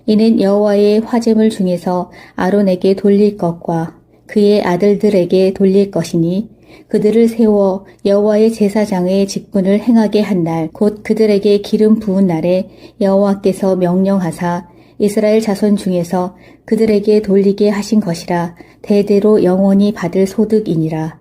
이는 여호와의 화제물 중에서 아론에게 돌릴 것과 그의 아들들에게 돌릴 것이니 그들을 세워 여호와의 제사장의 직분을 행하게 한 날 곧 그들에게 기름 부은 날에 여호와께서 명령하사 이스라엘 자손 중에서 그들에게 돌리게 하신 것이라 대대로 영원히 받을 소득이니라.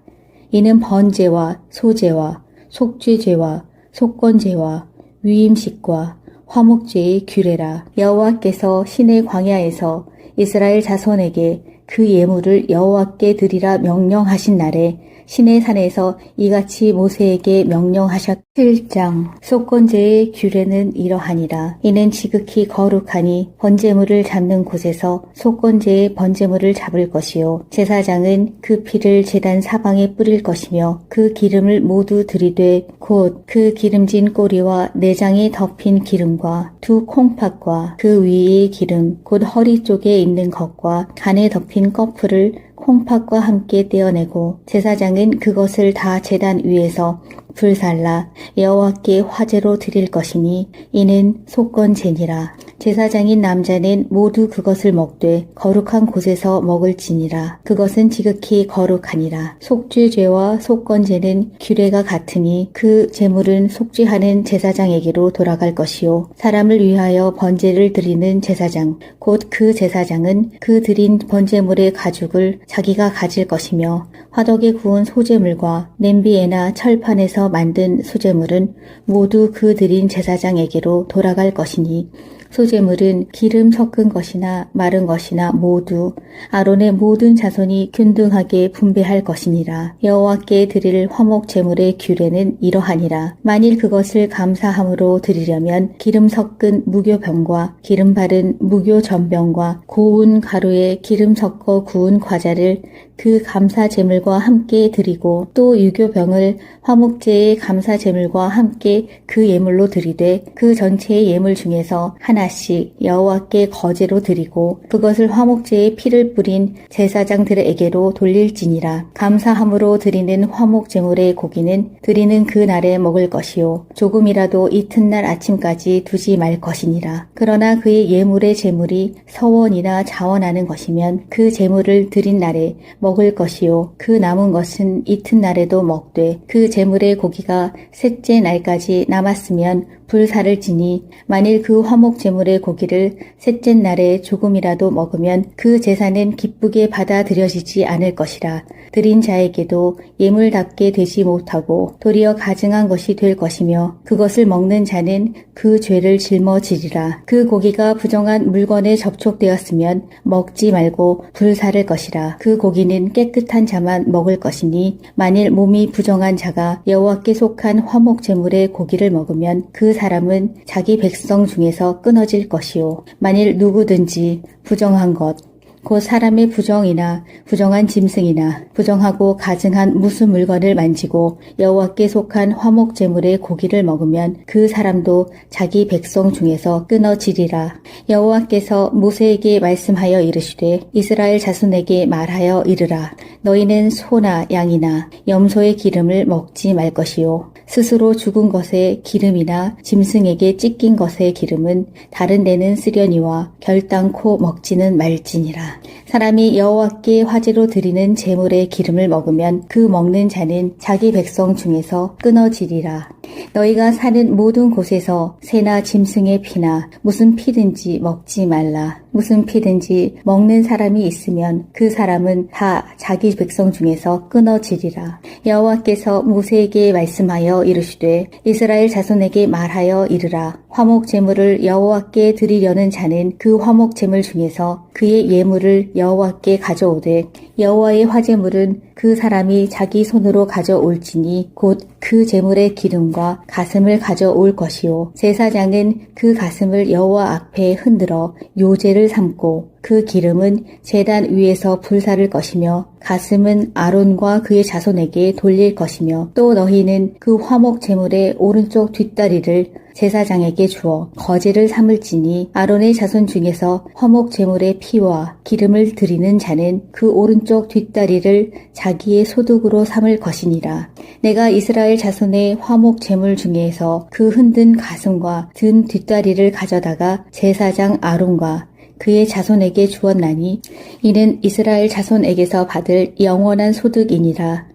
이는 번제와 소제와 속죄제와 속건제와 위임식과 화목제의 규례라. 여호와께서 시내 광야에서 이스라엘 자손에게 그 예물을 여호와께 드리라 명령하신 날에 시내 산에서 이같이 모세에게 명령하셨. 7장 속건제의 규례는 이러하니라. 이는 지극히 거룩하니 번제물을 잡는 곳에서 속건제의 번제물을 잡을 것이요 제사장은 그 피를 제단 사방에 뿌릴 것이며 그 기름을 모두 들이되 곧 그 기름진 꼬리와 내장에 덮인 기름과 두 콩팥과 그 위의 기름 곧 허리 쪽에 있는 것과 간에 덮인 꺼풀을 콩팥과 함께 떼어내고 제사장은 그것을 다 제단 위에서 불살라 여호와께 화제로 드릴 것이니 이는 속건제니라. 제사장인 남자는 모두 그것을 먹되 거룩한 곳에서 먹을지니라. 그것은 지극히 거룩하니라. 속죄죄와 속건제는 규례가 같으니 그 제물은 속죄하는 제사장에게로 돌아갈 것이요 사람을 위하여 번제를 드리는 제사장 곧 그 제사장은 그 드린 번제물의 가죽을 자기가 가질 것이며 화덕에 구운 소제물과 냄비에나 철판에서 만든 소제물은 모두 그 드린 제사장에게로 돌아갈 것이니 소제물은 기름 섞은 것이나 마른 것이나 모두 아론의 모든 자손이 균등하게 분배할 것이니라. 여호와께 드릴 화목 제물의 규례는 이러하니라. 만일 그것을 감사함으로 드리려면 기름 섞은 무교병과 기름 바른 무교전병과 고운 가루에 기름 섞어 구운 과자를 그 감사 제물과 함께 드리고 또 유교병을 화목제의 감사 제물과 함께 그 예물로 드리되 그 전체의 예물 중에서 하나 하나씩 여호와께 거제로 드리고 그것을 화목제에 피를 뿌린 제사장들에게로 돌릴지니라. 감사함으로 드리는 화목제물의 고기는 드리는 그 날에 먹을 것이요 조금이라도 이튿날 아침까지 두지 말 것이니라. 그러나 그의 예물의 제물이 서원이나 자원하는 것이면 그 제물을 드린 날에 먹을 것이요 그 남은 것은 이튿날에도 먹되 그 제물의 고기가 셋째 날까지 남았으면 불사를 지니 만일 그 화목 제물의 고기를 셋째 날에 조금이라도 먹으면 그 제사는 기쁘게 받아들여지지 않을 것이라. 드린 자에게도 예물답게 되지 못하고 도리어 가증한 것이 될 것이며 그것을 먹는 자는 그 죄를 짊어지리라. 그 고기가 부정한 물건에 접촉되었으면 먹지 말고 불사를 것이라. 그 고기는 깨끗한 자만 먹을 것이니 만일 몸이 부정한 자가 여호와께 속한 화목 제물의 고기를 먹으면 그 사람은 자기 백성 중에서 끊어질 것이요 만일 누구든지 부정한 것 곧 사람의 부정이나 부정한 짐승이나 부정하고 가증한 무슨 물건을 만지고 여호와께 속한 화목 제물의 고기를 먹으면 그 사람도 자기 백성 중에서 끊어지리라. 여호와께서 모세에게 말씀하여 이르시되 이스라엘 자손에게 말하여 이르라. 너희는 소나 양이나 염소의 기름을 먹지 말 것이요 스스로 죽은 것의 기름이나 짐승에게 찢긴 것의 기름은 다른 데는 쓰려니와 결단코 먹지는 말지니라. 사람이 여호와께 화제로 드리는 제물의 기름을 먹으면 그 먹는 자는 자기 백성 중에서 끊어지리라. 너희가 사는 모든 곳에서 새나 짐승의 피나 무슨 피든지 먹지 말라. 무슨 피든지 먹는 사람이 있으면 그 사람은 다 자기 백성 중에서 끊어지리라. 여호와께서 모세에게 말씀하여 이르시되 이스라엘 자손에게 말하여 이르라. 화목 제물을 여호와께 드리려는 자는 그 화목 제물 중에서 그의 예물을 여호와께 가져오되 여호와의 화제물은 그 사람이 자기 손으로 가져올지니 곧 그 제물의 기름과 가슴을 가져올 것이요 제사장은 그 가슴을 여호와 앞에 흔들어 요제를 삼고 그 기름은 제단 위에서 불사를 것이며 가슴은 아론과 그의 자손에게 돌릴 것이며 또 너희는 그 화목 제물의 오른쪽 뒷다리를 제사장에게 주어 거제를 삼을지니 아론의 자손 중에서 화목 제물의 피와 기름을 드리는 자는 그 오른쪽 뒷다리를 자기의 소득으로 삼을 것이니라. 내가 이스라엘 자손의 화목 제물 중에서 그 흔든 가슴과 든 뒷다리를 가져다가 제사장 아론과 그의 자손에게 주었나니 이는 이스라엘 자손에게서 받을 영원한 소득이니라.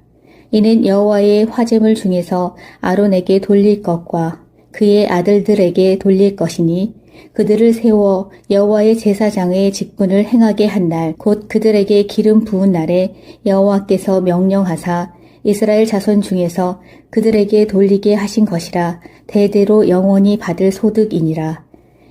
이는 여호와의 화제물 중에서 아론에게 돌릴 것과 그의 아들들에게 돌릴 것이니 그들을 세워 여호와의 제사장의 직분을 행하게 한 날 곧 그들에게 기름 부은 날에 여호와께서 명령하사 이스라엘 자손 중에서 그들에게 돌리게 하신 것이라 대대로 영원히 받을 소득이니라.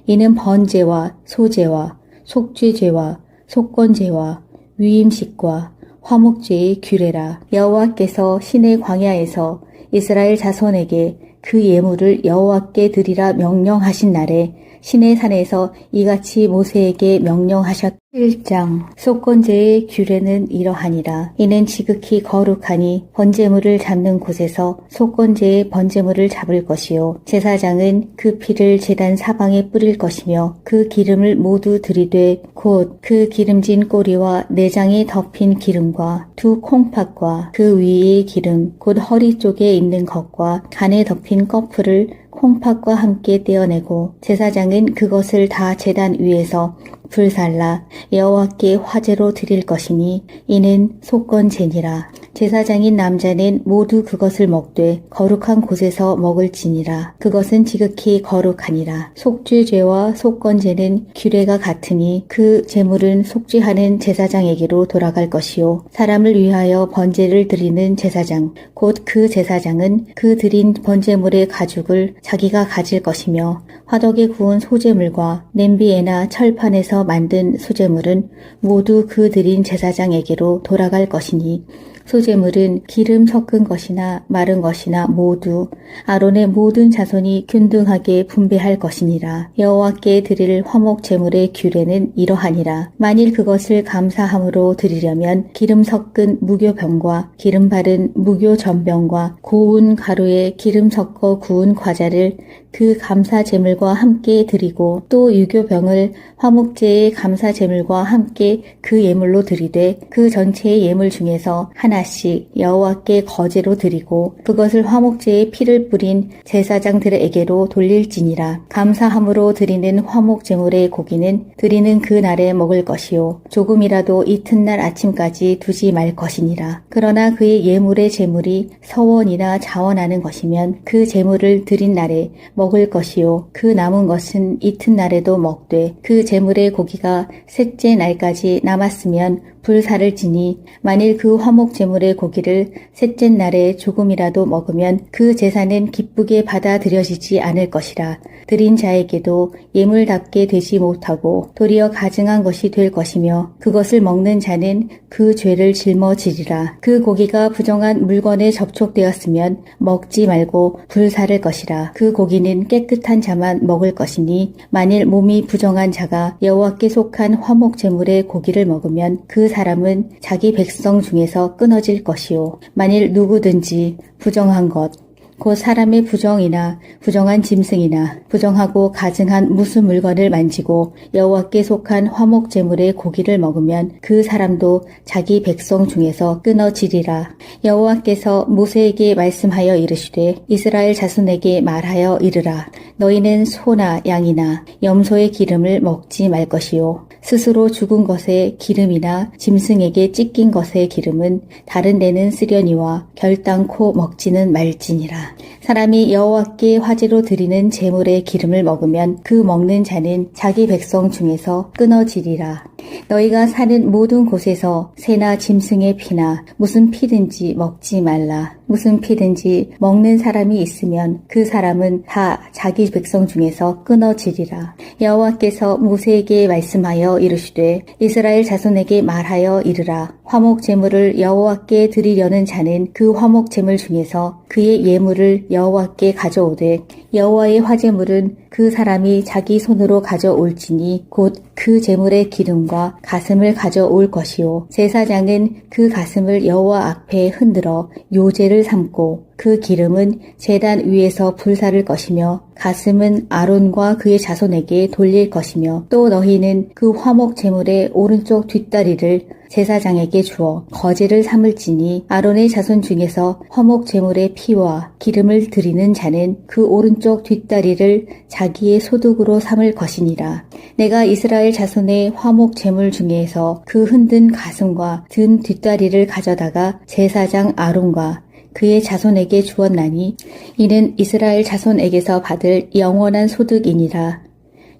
이는 번제와 소제와 속죄제와 속건제와 위임식과 화목제의 규례라. 여호와께서 시내 광야에서 이스라엘 자손에게 그 예물을 여호와께 드리라 명령하신 날에 시내 산에서 이같이 모세에게 명령하셨다. 1장 속건제의 규례는 이러하니라. 이는 지극히 거룩하니 번제물을 잡는 곳에서 속건제의 번제물을 잡을 것이요 제사장은 그 피를 제단 사방에 뿌릴 것이며 그 기름을 모두 들이되 곧 그 기름진 꼬리와 내장에 덮인 기름과 두 콩팥과 그 위의 기름 곧 허리 쪽에 있는 것과 간에 덮인 꺼풀을 콩팥과 함께 떼어내고 제사장은 그것을 다 제단 위에서 불살라 여호와께 화제로 드릴 것이니 이는 속건제니라. 제사장인 남자는 모두 그것을 먹되 거룩한 곳에서 먹을지니라. 그것은 지극히 거룩하니라. 속죄죄와 속건제는 규례가 같으니 그 제물은 속죄하는 제사장에게로 돌아갈 것이요 사람을 위하여 번제를 드리는 제사장 곧 그 제사장은 그 드린 번제물의 가죽을 자기가 가질 것이며 화덕에 구운 소제물과 냄비에나 철판에서 만든 수제물은 모두 그 드린 제사장에게로 돌아갈 것이니 소제물은 기름 섞은 것이나 마른 것이나 모두 아론의 모든 자손이 균등하게 분배할 것이니라. 여호와께 드릴 화목 제물의 규례는 이러하니라. 만일 그것을 감사함으로 드리려면 기름 섞은 무교병과 기름 바른 무교전병과 고운 가루에 기름 섞어 구운 과자를 그 감사 제물과 함께 드리고 또 유교병을 화목제의 감사 제물과 함께 그 예물로 드리되 그 전체의 예물 중에서 하나씩 여호와께 거제로 드리고 그것을 화목제의 피를 뿌린 제사장들에게로 돌릴지니라. 감사함으로 드리는 화목 제물의 고기는 드리는 그 날에 먹을 것이요 조금이라도 이튿날 아침까지 두지 말 것이니라. 그러나 그의 예물의 제물이 서원이나 자원하는 것이면 그 제물을 드린 날에 먹을 것이요 그 남은 것은 이튿날에도 먹되 그 제물의 고기가 셋째 날까지 남았으면 불사를 지니 만일 그 화목 제물의 고기를 셋째 날에 조금이라도 먹으면 그 제사는 기쁘게 받아들여지지 않을 것이라. 드린 자에게도 예물답게 되지 못하고 도리어 가증한 것이 될 것이며 그것을 먹는 자는 그 죄를 짊어지리라. 그 고기가 부정한 물건에 접촉되었으면 먹지 말고 불사를 것이라. 그 고기는 깨끗한 자만 먹을 것이니 만일 몸이 부정한 자가 여호와께 속한 화목 제물의 고기를 먹으면 그 사람은 자기 백성 중에서 끊어질 것이요 만일 누구든지 부정한 것 곧 사람의 부정이나 부정한 짐승이나 부정하고 가증한 무슨 물건을 만지고 여호와께 속한 화목 제물의 고기를 먹으면 그 사람도 자기 백성 중에서 끊어지리라. 여호와께서 모세에게 말씀하여 이르시되 이스라엘 자손에게 말하여 이르라. 너희는 소나 양이나 염소의 기름을 먹지 말 것이요 스스로 죽은 것의 기름이나 짐승에게 찢긴 것의 기름은 다른 데는 쓰려니와 결단코 먹지는 말지니라. 사람이 여호와께 화제로 드리는 제물의 기름을 먹으면 그 먹는 자는 자기 백성 중에서 끊어지리라. 너희가 사는 모든 곳에서 새나 짐승의 피나 무슨 피든지 먹지 말라. 무슨 피든지 먹는 사람이 있으면 그 사람은 다 자기 백성 중에서 끊어지리라. 여호와께서 모세에게 말씀하여 이르시되 이스라엘 자손에게 말하여 이르라. 화목 제물을 여호와께 드리려는 자는 그 화목 제물 중에서 그의 예물을 여호와께 가져오되 여호와의 화제물은 그 사람이 자기 손으로 가져올지니 곧 그 제물의 기름과 가슴을 가져올 것이요 제사장은 그 가슴을 여호와 앞에 흔들어 요제를 삼고 그 기름은 제단 위에서 불사를 것이며 가슴은 아론과 그의 자손에게 돌릴 것이며 또 너희는 그 화목 제물의 오른쪽 뒷다리를 제사장에게 주어 거제를 삼을지니 아론의 자손 중에서 화목 제물의 피와 기름을 드리는 자는 그 오른쪽 뒷다리를 자기의 소득으로 삼을 것이니라. 내가 이스라엘 자손의 화목 제물 중에서 그 흔든 가슴과 든 뒷다리를 가져다가 제사장 아론과 그의 자손에게 주었나니 이는 이스라엘 자손에게서 받을 영원한 소득이니라.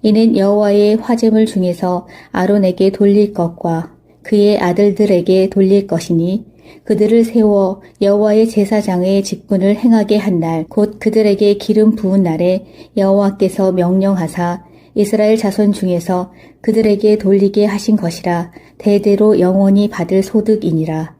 이는 여호와의 화제물 중에서 아론에게 돌릴 것과 그의 아들들에게 돌릴 것이니 그들을 세워 여호와의 제사장의 직분을 행하게 한 날 곧 그들에게 기름 부은 날에 여호와께서 명령하사 이스라엘 자손 중에서 그들에게 돌리게 하신 것이라 대대로 영원히 받을 소득이니라.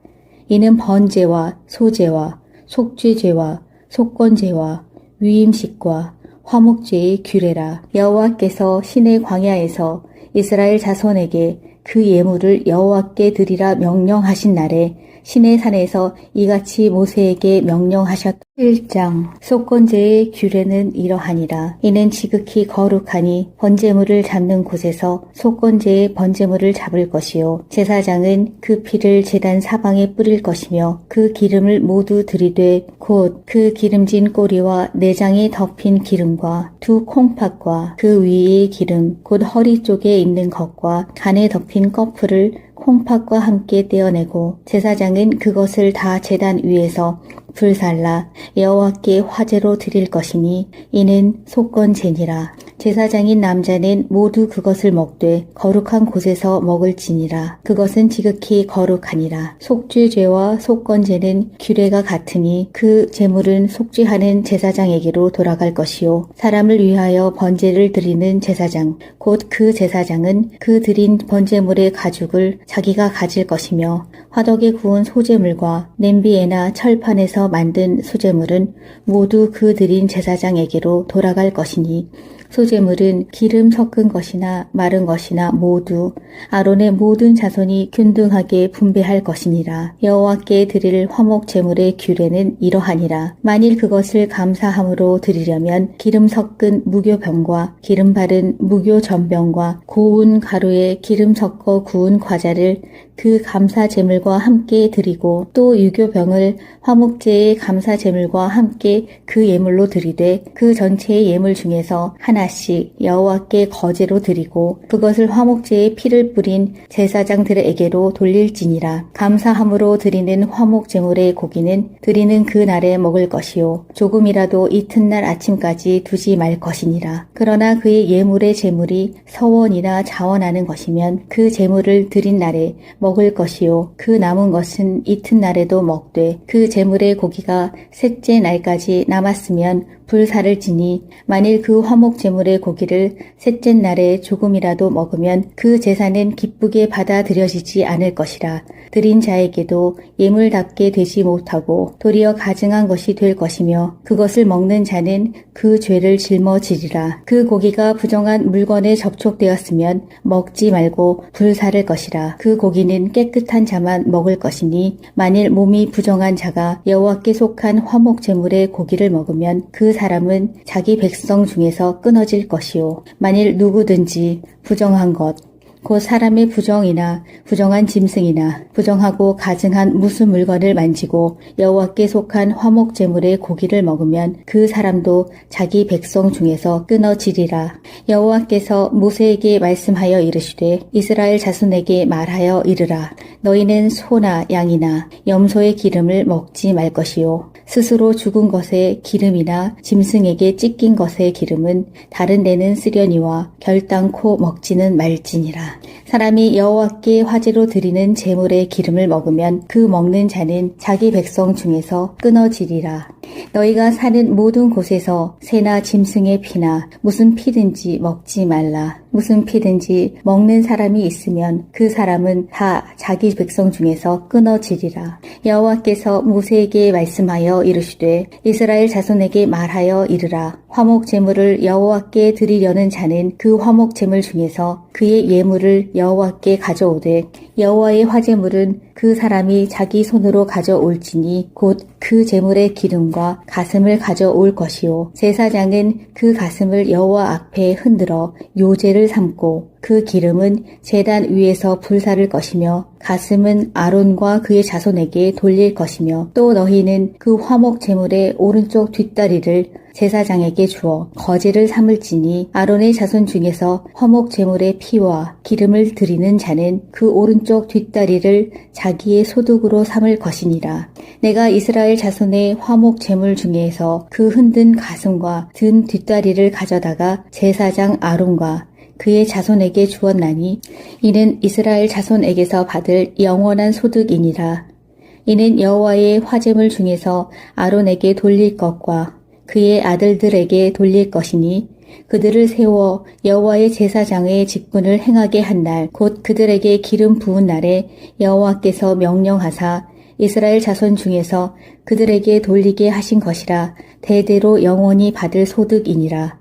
이는 번제와 소제와 속죄제와 속건제와 위임식과 화목제의 규례라. 여호와께서 시내 광야에서 이스라엘 자손에게 그 예물을 여호와께 드리라 명령하신 날에 시내 산에서 이같이 모세에게 명령하셨다. 1장 속건제의 규례는 이러하니라. 이는 지극히 거룩하니 번제물을 잡는 곳에서 속건제의 번제물을 잡을 것이요 제사장은 그 피를 제단 사방에 뿌릴 것이며 그 기름을 모두 들이되 곧 그 기름진 꼬리와 내장에 덮인 기름과 두 콩팥과 그 위의 기름 곧 허리 쪽에 있는 것과 간에 덮인 꺼풀을 콩팥과 함께 떼어내고 제사장은 그것을 다 제단 위에서 불살라 여호와께 화제로 드릴 것이니 이는 속건제니라. 제사장인 남자는 모두 그것을 먹되 거룩한 곳에서 먹을지니라. 그것은 지극히 거룩하니라. 속죄죄와 속건제는 규례가 같으니 그 제물은 속죄하는 제사장에게로 돌아갈 것이요 사람을 위하여 번제를 드리는 제사장 곧 그 제사장은 그 드린 번제물의 가죽을 자기가 가질 것이며 화덕에 구운 소제물과 냄비에나 철판에서 만든 소제물은 모두 그 드린 제사장에게로 돌아갈 것이니 소제물은 기름 섞은 것이나 마른 것이나 모두 아론의 모든 자손이 균등하게 분배할 것이니라. 여호와께 드릴 화목 제물의 규례는 이러하니라. 만일 그것을 감사함으로 드리려면 기름 섞은 무교병과 기름 바른 무교전병과 고운 가루에 기름 섞어 구운 과자를 그 감사 제물과 함께 드리고 또 유교병을 화목제의 감사 제물과 함께 그 예물로 드리되 그 전체의 예물 중에서 하나씩 여호와께 거제로 드리고 그것을 화목제의 피를 뿌린 제사장들에게로 돌릴지니라. 감사함으로 드리는 화목 제물의 고기는 드리는 그 날에 먹을 것이요 조금이라도 이튿날 아침까지 두지 말 것이니라. 그러나 그의 예물의 제물이 서원이나 자원하는 것이면 그 제물을 드린 날에 먹을 것이요 그 남은 것은 이튿날에도 먹되 그 제물의 고기가 셋째 날까지 남았으면 불사를 지니 만일 그 화목 제물의 고기를 셋째 날에 조금이라도 먹으면 그 제사는 기쁘게 받아들여지지 않을 것이라. 드린 자에게도 예물답게 되지 못하고 도리어 가증한 것이 될 것이며 그것을 먹는 자는 그 죄를 짊어지리라. 그 고기가 부정한 물건에 접촉되었으면 먹지 말고 불사를 것이라. 그 고기는 깨끗한 자만 먹을 것이니 만일 몸이 부정한 자가 여호와께 속한 화목 제물의 고기를 먹으면 그 사람은 자기 백성 중에서 끊어질 것이요 만일 누구든지 부정한 것 곧 사람의 부정이나 부정한 짐승이나 부정하고 가증한 무슨 물건을 만지고 여호와께 속한 화목 제물의 고기를 먹으면 그 사람도 자기 백성 중에서 끊어지리라. 여호와께서 모세에게 말씀하여 이르시되 이스라엘 자손에게 말하여 이르라. 너희는 소나 양이나 염소의 기름을 먹지 말 것이요 스스로 죽은 것의 기름이나 짐승에게 찢긴 것의 기름은 다른 데는 쓰려니와 결단코 먹지는 말지니라. 사람이 여호와께 화제로 드리는 제물의 기름을 먹으면 그 먹는 자는 자기 백성 중에서 끊어지리라. 너희가 사는 모든 곳에서 새나 짐승의 피나 무슨 피든지 먹지 말라. 무슨 피든지 먹는 사람이 있으면 그 사람은 다 자기 백성 중에서 끊어지리라. 여호와께서 모세에게 말씀하여 이르시되 이스라엘 자손에게 말하여 이르라. 화목 제물을 여호와께 드리려는 자는 그 화목 제물 중에서 그의 예물을 여호와께 가져오되 여호와의 화제물은 그 사람이 자기 손으로 가져올지니 곧 그 제물의 기름과 가슴을 가져올 것이요 제사장은 그 가슴을 여호와 앞에 흔들어 요제를 삼고 그 기름은 제단 위에서 불사를 것이며 가슴은 아론과 그의 자손에게 돌릴 것이며 또 너희는 그 화목 제물의 오른쪽 뒷다리를 제사장에게 주어 거제를 삼을지니 아론의 자손 중에서 화목 제물의 피와 기름을 드리는 자는 그 오른쪽 뒷다리를 자기의 소득으로 삼을 것이니라. 내가 이스라엘 자손의 화목 제물 중에서 그 흔든 가슴과 든 뒷다리를 가져다가 제사장 아론과 그의 자손에게 주었나니 이는 이스라엘 자손에게서 받을 영원한 소득이니라. 이는 여호와의 화제물 중에서 아론에게 돌릴 것과 그의 아들들에게 돌릴 것이니 그들을 세워 여호와의 제사장의 직분을 행하게 한 날 곧 그들에게 기름 부은 날에 여호와께서 명령하사 이스라엘 자손 중에서 그들에게 돌리게 하신 것이라 대대로 영원히 받을 소득이니라.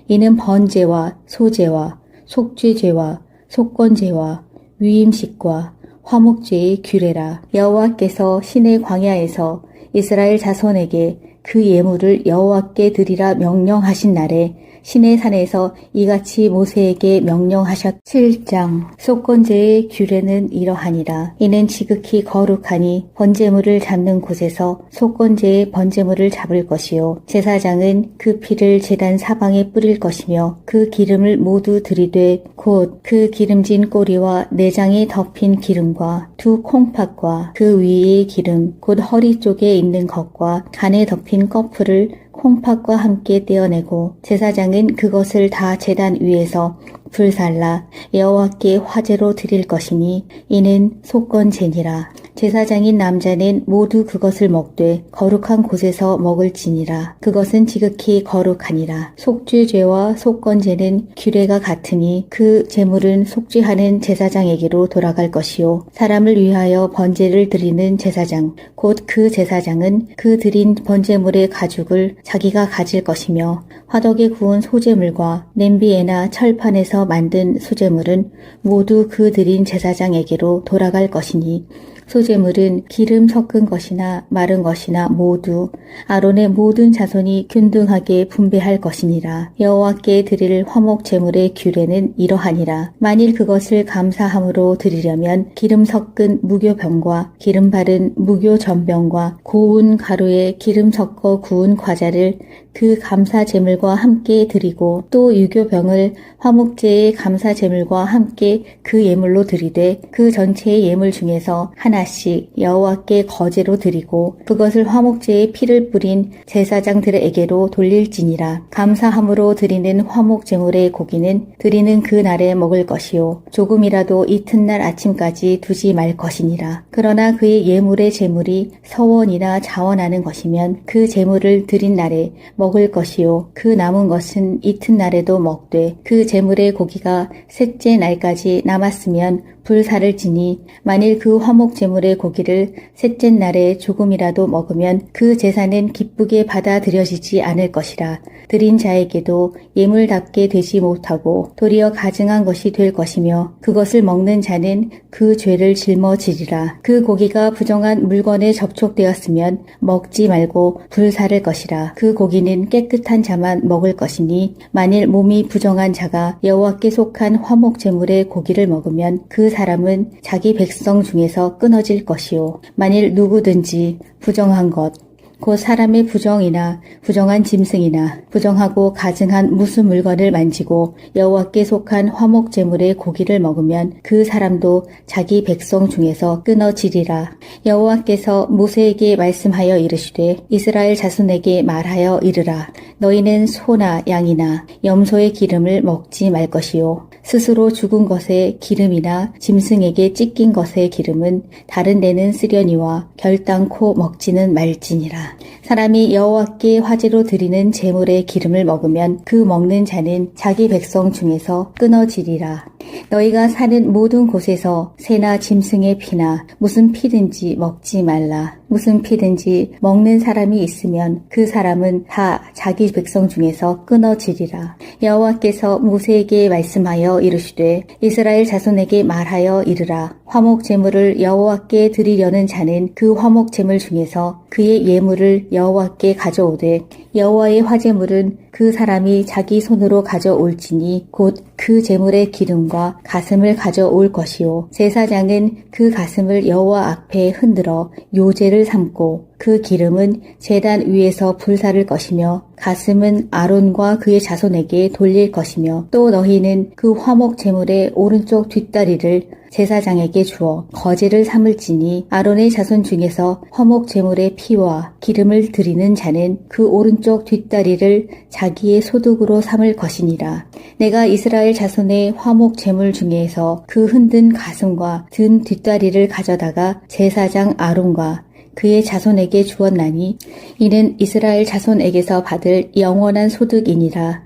이는 번제와 소제와 속죄제와 속건제와 위임식과 화목제의 규례라. 여호와께서 시내 광야에서 이스라엘 자손에게 그 예물을 여호와께 드리라 명령하신 날에 시내 산에서 이같이 모세에게 명령하셨. 7장 속건제의 규례는 이러하니라. 이는 지극히 거룩하니 번제물을 잡는 곳에서 속건제의 번제물을 잡을 것이요 제사장은 그 피를 제단 사방에 뿌릴 것이며 그 기름을 모두 들이되 곧 그 기름진 꼬리와 내장에 덮인 기름과 두 콩팥과 그 위의 기름 곧 허리 쪽에 있는 것과 간에 덮인 꺼풀을 콩팥과 함께 떼어내고 제사장은 그것을 다 제단 위에서 불살라 여호와께 화제로 드릴 것이니 이는 속건제니라. 제사장인 남자는 모두 그것을 먹되 거룩한 곳에서 먹을지니라. 그것은 지극히 거룩하니라. 속죄죄와 속건제는 규례가 같으니 그 제물은 속죄하는 제사장에게로 돌아갈 것이요 사람을 위하여 번제를 드리는 제사장 곧 그 제사장은 그 드린 번제물의 가죽을 자기가 가질 것이며 화덕에 구운 소제물과 냄비에나 철판에서 만든 소제물은 모두 그 드린 제사장에게로 돌아갈 것이니 소제물은 기름 섞은 것이나 마른 것이나 모두 아론의 모든 자손이 균등하게 분배할 것이니라. 여호와께 드릴 화목 제물의 규례는 이러하니라. 만일 그것을 감사함으로 드리려면 기름 섞은 무교병과 기름 바른 무교전병과 고운 가루에 기름 섞어 구운 과자를 그 감사 제물과 함께 드리고 또 유교병을 화목제의 감사 제물과 함께 그 예물로 드리되 그 전체의 예물 중에서 하나씩 여호와께 거제로 드리고 그것을 화목제의 피를 뿌린 제사장들에게로 돌릴지니라. 감사함으로 드리는 화목 제물의 고기는 드리는 그 날에 먹을 것이요 조금이라도 이튿날 아침까지 두지 말 것이니라. 그러나 그의 예물의 제물이 서원이나 자원하는 것이면 그 제물을 드린 날에 먹을 것이요 그 남은 것은 이튿날에도 먹되 그 제물의 고기가 셋째 날까지 남았으면 불사를 지니 만일 그 화목 제물의 고기를 셋째 날에 조금이라도 먹으면 그 제사는 기쁘게 받아들여지지 않을 것이라. 드린 자에게도 예물답게 되지 못하고 도리어 가증한 것이 될 것이며 그것을 먹는 자는 그 죄를 짊어지리라. 그 고기가 부정한 물건에 접촉되었으면 먹지 말고 불사를 것이라. 그 고기는 깨끗한 자만 먹을 것이니 만일 몸이 부정한 자가 여호와께 속한 화목 제물의 고기를 먹으면 그 사람은 자기 백성 중에서 끊어질 것이요 만일 누구든지 부정한 것 곧 사람의 부정이나 부정한 짐승이나 부정하고 가증한 무슨 물건을 만지고 여호와께 속한 화목 제물의 고기를 먹으면 그 사람도 자기 백성 중에서 끊어지리라. 여호와께서 모세에게 말씀하여 이르시되 이스라엘 자손에게 말하여 이르라. 너희는 소나 양이나 염소의 기름을 먹지 말 것이요 스스로 죽은 것의 기름이나 짐승에게 찢긴 것의 기름은 다른 데는 쓰려니와 결단코 먹지는 말지니라. 사람이 여호와께 화제로 드리는 제물의 기름을 먹으면 그 먹는 자는 자기 백성 중에서 끊어지리라. 너희가 사는 모든 곳에서 새나 짐승의 피나 무슨 피든지 먹지 말라. 무슨 피든지 먹는 사람이 있으면 그 사람은 다 자기 백성 중에서 끊어지리라. 여호와께서 모세에게 말씀하여 이르시되 이스라엘 자손에게 말하여 이르라. 화목 제물을 여호와께 드리려는 자는 그 화목 제물 중에서 그의 예물을 여호와께 가져오되 여호와의 화제물은 그 사람이 자기 손으로 가져올지니 곧 그 제물의 기름과 가슴을 가져올 것이요 제사장은 그 가슴을 여호와 앞에 흔들어 요제를 삼고 그 기름은 제단 위에서 불사를 것이며 가슴은 아론과 그의 자손에게 돌릴 것이며 또 너희는 그 화목 제물의 오른쪽 뒷다리를 제사장에게 주어 거제를 삼을지니 아론의 자손 중에서 화목 제물의 피와 기름을 드리는 자는 그 오른쪽 뒷다리를 자기의 소득으로 삼을 것이니라. 내가 이스라엘 자손의 화목 제물 중에서 그 흔든 가슴과 든 뒷다리를 가져다가 제사장 아론과 그의 자손에게 주었나니 이는 이스라엘 자손에게서 받을 영원한 소득이니라.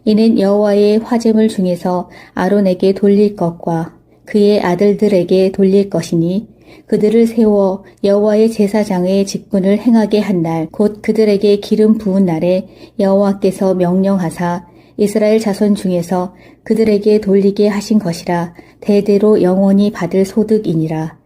이는 여호와의 화제물 중에서 아론에게 돌릴 것과 그의 아들들에게 돌릴 것이니 그들을 세워 여호와의 제사장의 직분을 행하게 한 날 곧 그들에게 기름 부은 날에 여호와께서 명령하사 이스라엘 자손 중에서 그들에게 돌리게 하신 것이라 대대로 영원히 받을 소득이니라.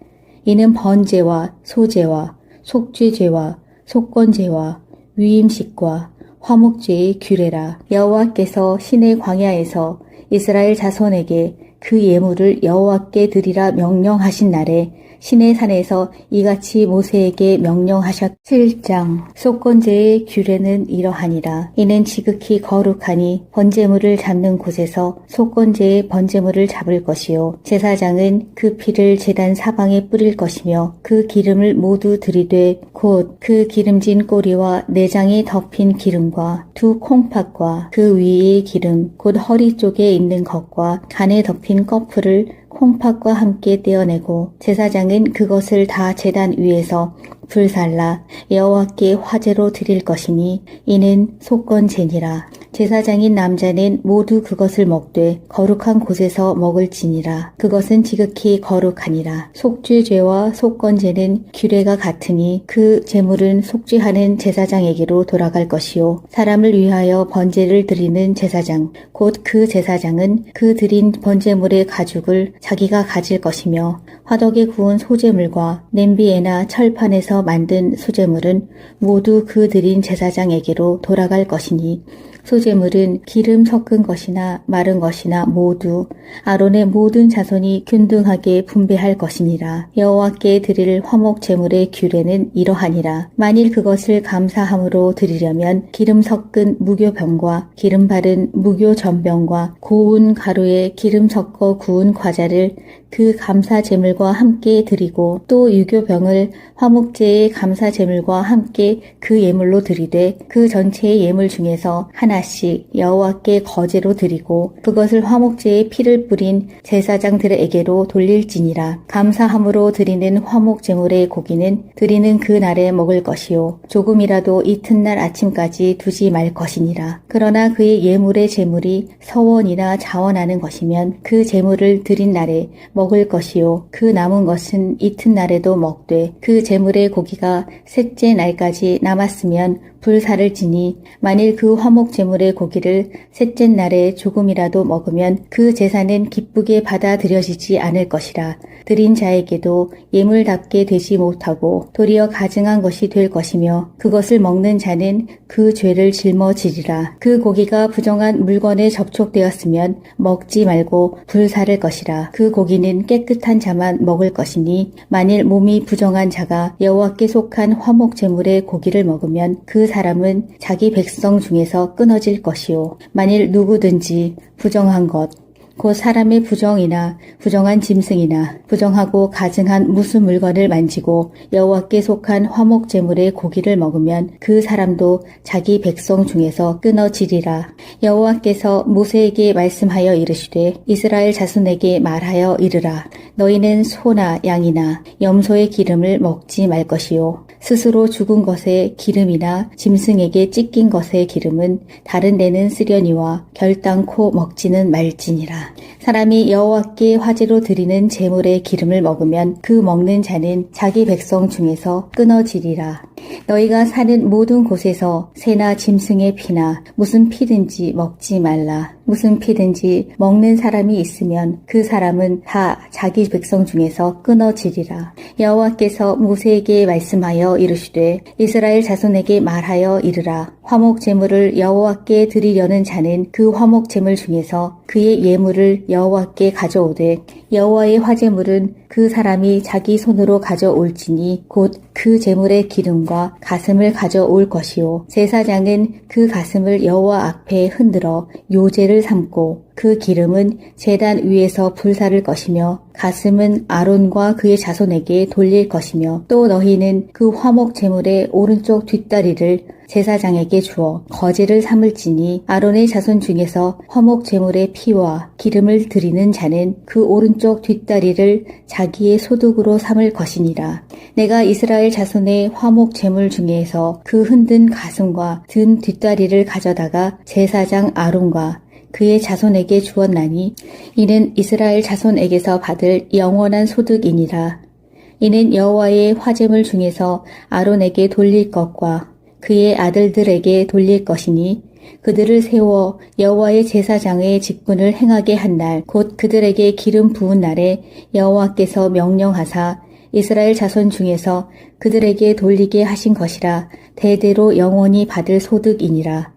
이는 번제와 소제와 속죄제와 속건제와 위임식과 화목제의 규례라. 여호와께서 시내 광야에서 이스라엘 자손에게 그 예물을 여호와께 드리라 명령하신 날에 시내 산에서 이같이 모세에게 명령하셨. 7장. 속건제의 규례는 이러하니라. 이는 지극히 거룩하니 번제물을 잡는 곳에서 속건제의 번제물을 잡을 것이요 제사장은 그 피를 제단 사방에 뿌릴 것이며 그 기름을 모두 들이되 곧 그 기름진 꼬리와 내장에 덮인 기름과 두 콩팥과 그 위의 기름 곧 허리 쪽에 있는 것과 간에 덮인 꺼풀을 콩팥과 함께 떼어내고 제사장은 그것을 다 제단 위에서 불살라 여호와께 화제로 드릴 것이니 이는 속건제니라. 제사장인 남자는 모두 그것을 먹되 거룩한 곳에서 먹을지니라. 그것은 지극히 거룩하니라. 속죄죄와 속건제는 규례가 같으니 그 제물은 속죄하는 제사장에게로 돌아갈 것이요 사람을 위하여 번제를 드리는 제사장 곧 그 제사장은 그 드린 번제물의 가죽을 자기가 가질 것이며 화덕에 구운 소제물과 냄비에나 철판에서 만든 소제물은 모두 그 드린 제사장에게로 돌아갈 것이니 소제물은 기름 섞은 것이나 마른 것이나 모두 아론의 모든 자손이 균등하게 분배할 것이니라. 여호와께 드릴 화목 제물의 규례는 이러하니라. 만일 그것을 감사함으로 드리려면 기름 섞은 무교병과 기름 바른 무교전병과 고운 가루에 기름 섞어 구운 과자를 그 감사 제물과 함께 드리고 또 유교병을 화목제의 감사 제물과 함께 그 예물로 드리되 그 전체의 예물 중에서 하나씩 여호와께 거제로 드리고 그것을 화목제의 피를 뿌린 제사장들에게로 돌릴지니라. 감사함으로 드리는 화목 제물의 고기는 드리는 그 날에 먹을 것이요 조금이라도 이튿날 아침까지 두지 말 것이니라. 그러나 그의 예물의 제물이 서원이나 자원하는 것이면 그 제물을 드린 날에 먹을 것이요 그 남은 것은 이튿날에도 먹되 그 제물의 고기가 셋째 날까지 남았으면 불사를 지니 만일 그 화목 제물의 고기를 셋째 날에 조금이라도 먹으면 그 제사는 기쁘게 받아들여지지 않을 것이라. 드린 자에게도 예물답게 되지 못하고 도리어 가증한 것이 될 것이며 그것을 먹는 자는 그 죄를 짊어지리라. 그 고기가 부정한 물건에 접촉되었으면 먹지 말고 불사를 것이라. 그 고기는 깨끗한 자만 먹을 것이니 만일 몸이 부정한 자가 여호와께 속한 화목 제물의 고기를 먹으면 그 사람은 자기 백성 중에서 끊어질 것이요 만일 누구든지 부정한 것 곧 사람의 부정이나 부정한 짐승이나 부정하고 가증한 무슨 물건을 만지고 여호와께 속한 화목 제물의 고기를 먹으면 그 사람도 자기 백성 중에서 끊어지리라. 여호와께서 모세에게 말씀하여 이르시되 이스라엘 자손에게 말하여 이르라. 너희는 소나 양이나 염소의 기름을 먹지 말 것이요 스스로 죽은 것의 기름이나 짐승에게 찢긴 것의 기름은 다른 데는 쓰려니와 결단코 먹지는 말지니라. 사람이 여호와께 화제로 드리는 제물의 기름을 먹으면 그 먹는 자는 자기 백성 중에서 끊어지리라. 너희가 사는 모든 곳에서 새나 짐승의 피나 무슨 피든지 먹지 말라. 무슨 피든지 먹는 사람이 있으면 그 사람은 다 자기 백성 중에서 끊어지리라. 여호와께서 모세에게 말씀하여 이르시되 이스라엘 자손에게 말하여 이르라. 화목 제물을 여호와께 드리려는 자는 그 화목 제물 중에서 그의 예물을 여호와께 가져오되 여호와의 화제물은 그 사람이 자기 손으로 가져올지니 곧 그 제물의 기름과 가슴을 가져올 것이요 제사장은 그 가슴을 여호와 앞에 흔들어 요제를 삼고 그 기름은 제단 위에서 불사를 것이며 가슴은 아론과 그의 자손에게 돌릴 것이며 또 너희는 그 화목 제물의 오른쪽 뒷다리를 제사장에게 주어 거제를 삼을지니 아론의 자손 중에서 화목 제물의 피와 기름을 드리는 자는 그 오른쪽 뒷다리를 자기의 소득으로 삼을 것이니라. 내가 이스라엘 자손의 화목 제물 중에서 그 흔든 가슴과 든 뒷다리를 가져다가 제사장 아론과 그의 자손에게 주었나니 이는 이스라엘 자손에게서 받을 영원한 소득이니라. 이는 여호와의 화제물 중에서 아론에게 돌릴 것과 그의 아들들에게 돌릴 것이니 그들을 세워 여호와의 제사장의 직분을 행하게 한 날 곧 그들에게 기름 부은 날에 여호와께서 명령하사 이스라엘 자손 중에서 그들에게 돌리게 하신 것이라 대대로 영원히 받을 소득이니라.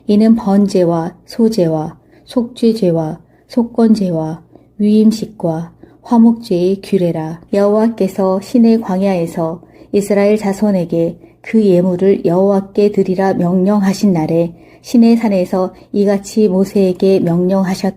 이는 번제와 소제와 속죄제와 속건제와 위임식과 화목제의 규례라. 여호와께서 신의 광야에서 이스라엘 자손에게 그 예물을 여호와께 드리라 명령하신 날에 시내 산에서 이같이 모세에게 명령하셨다.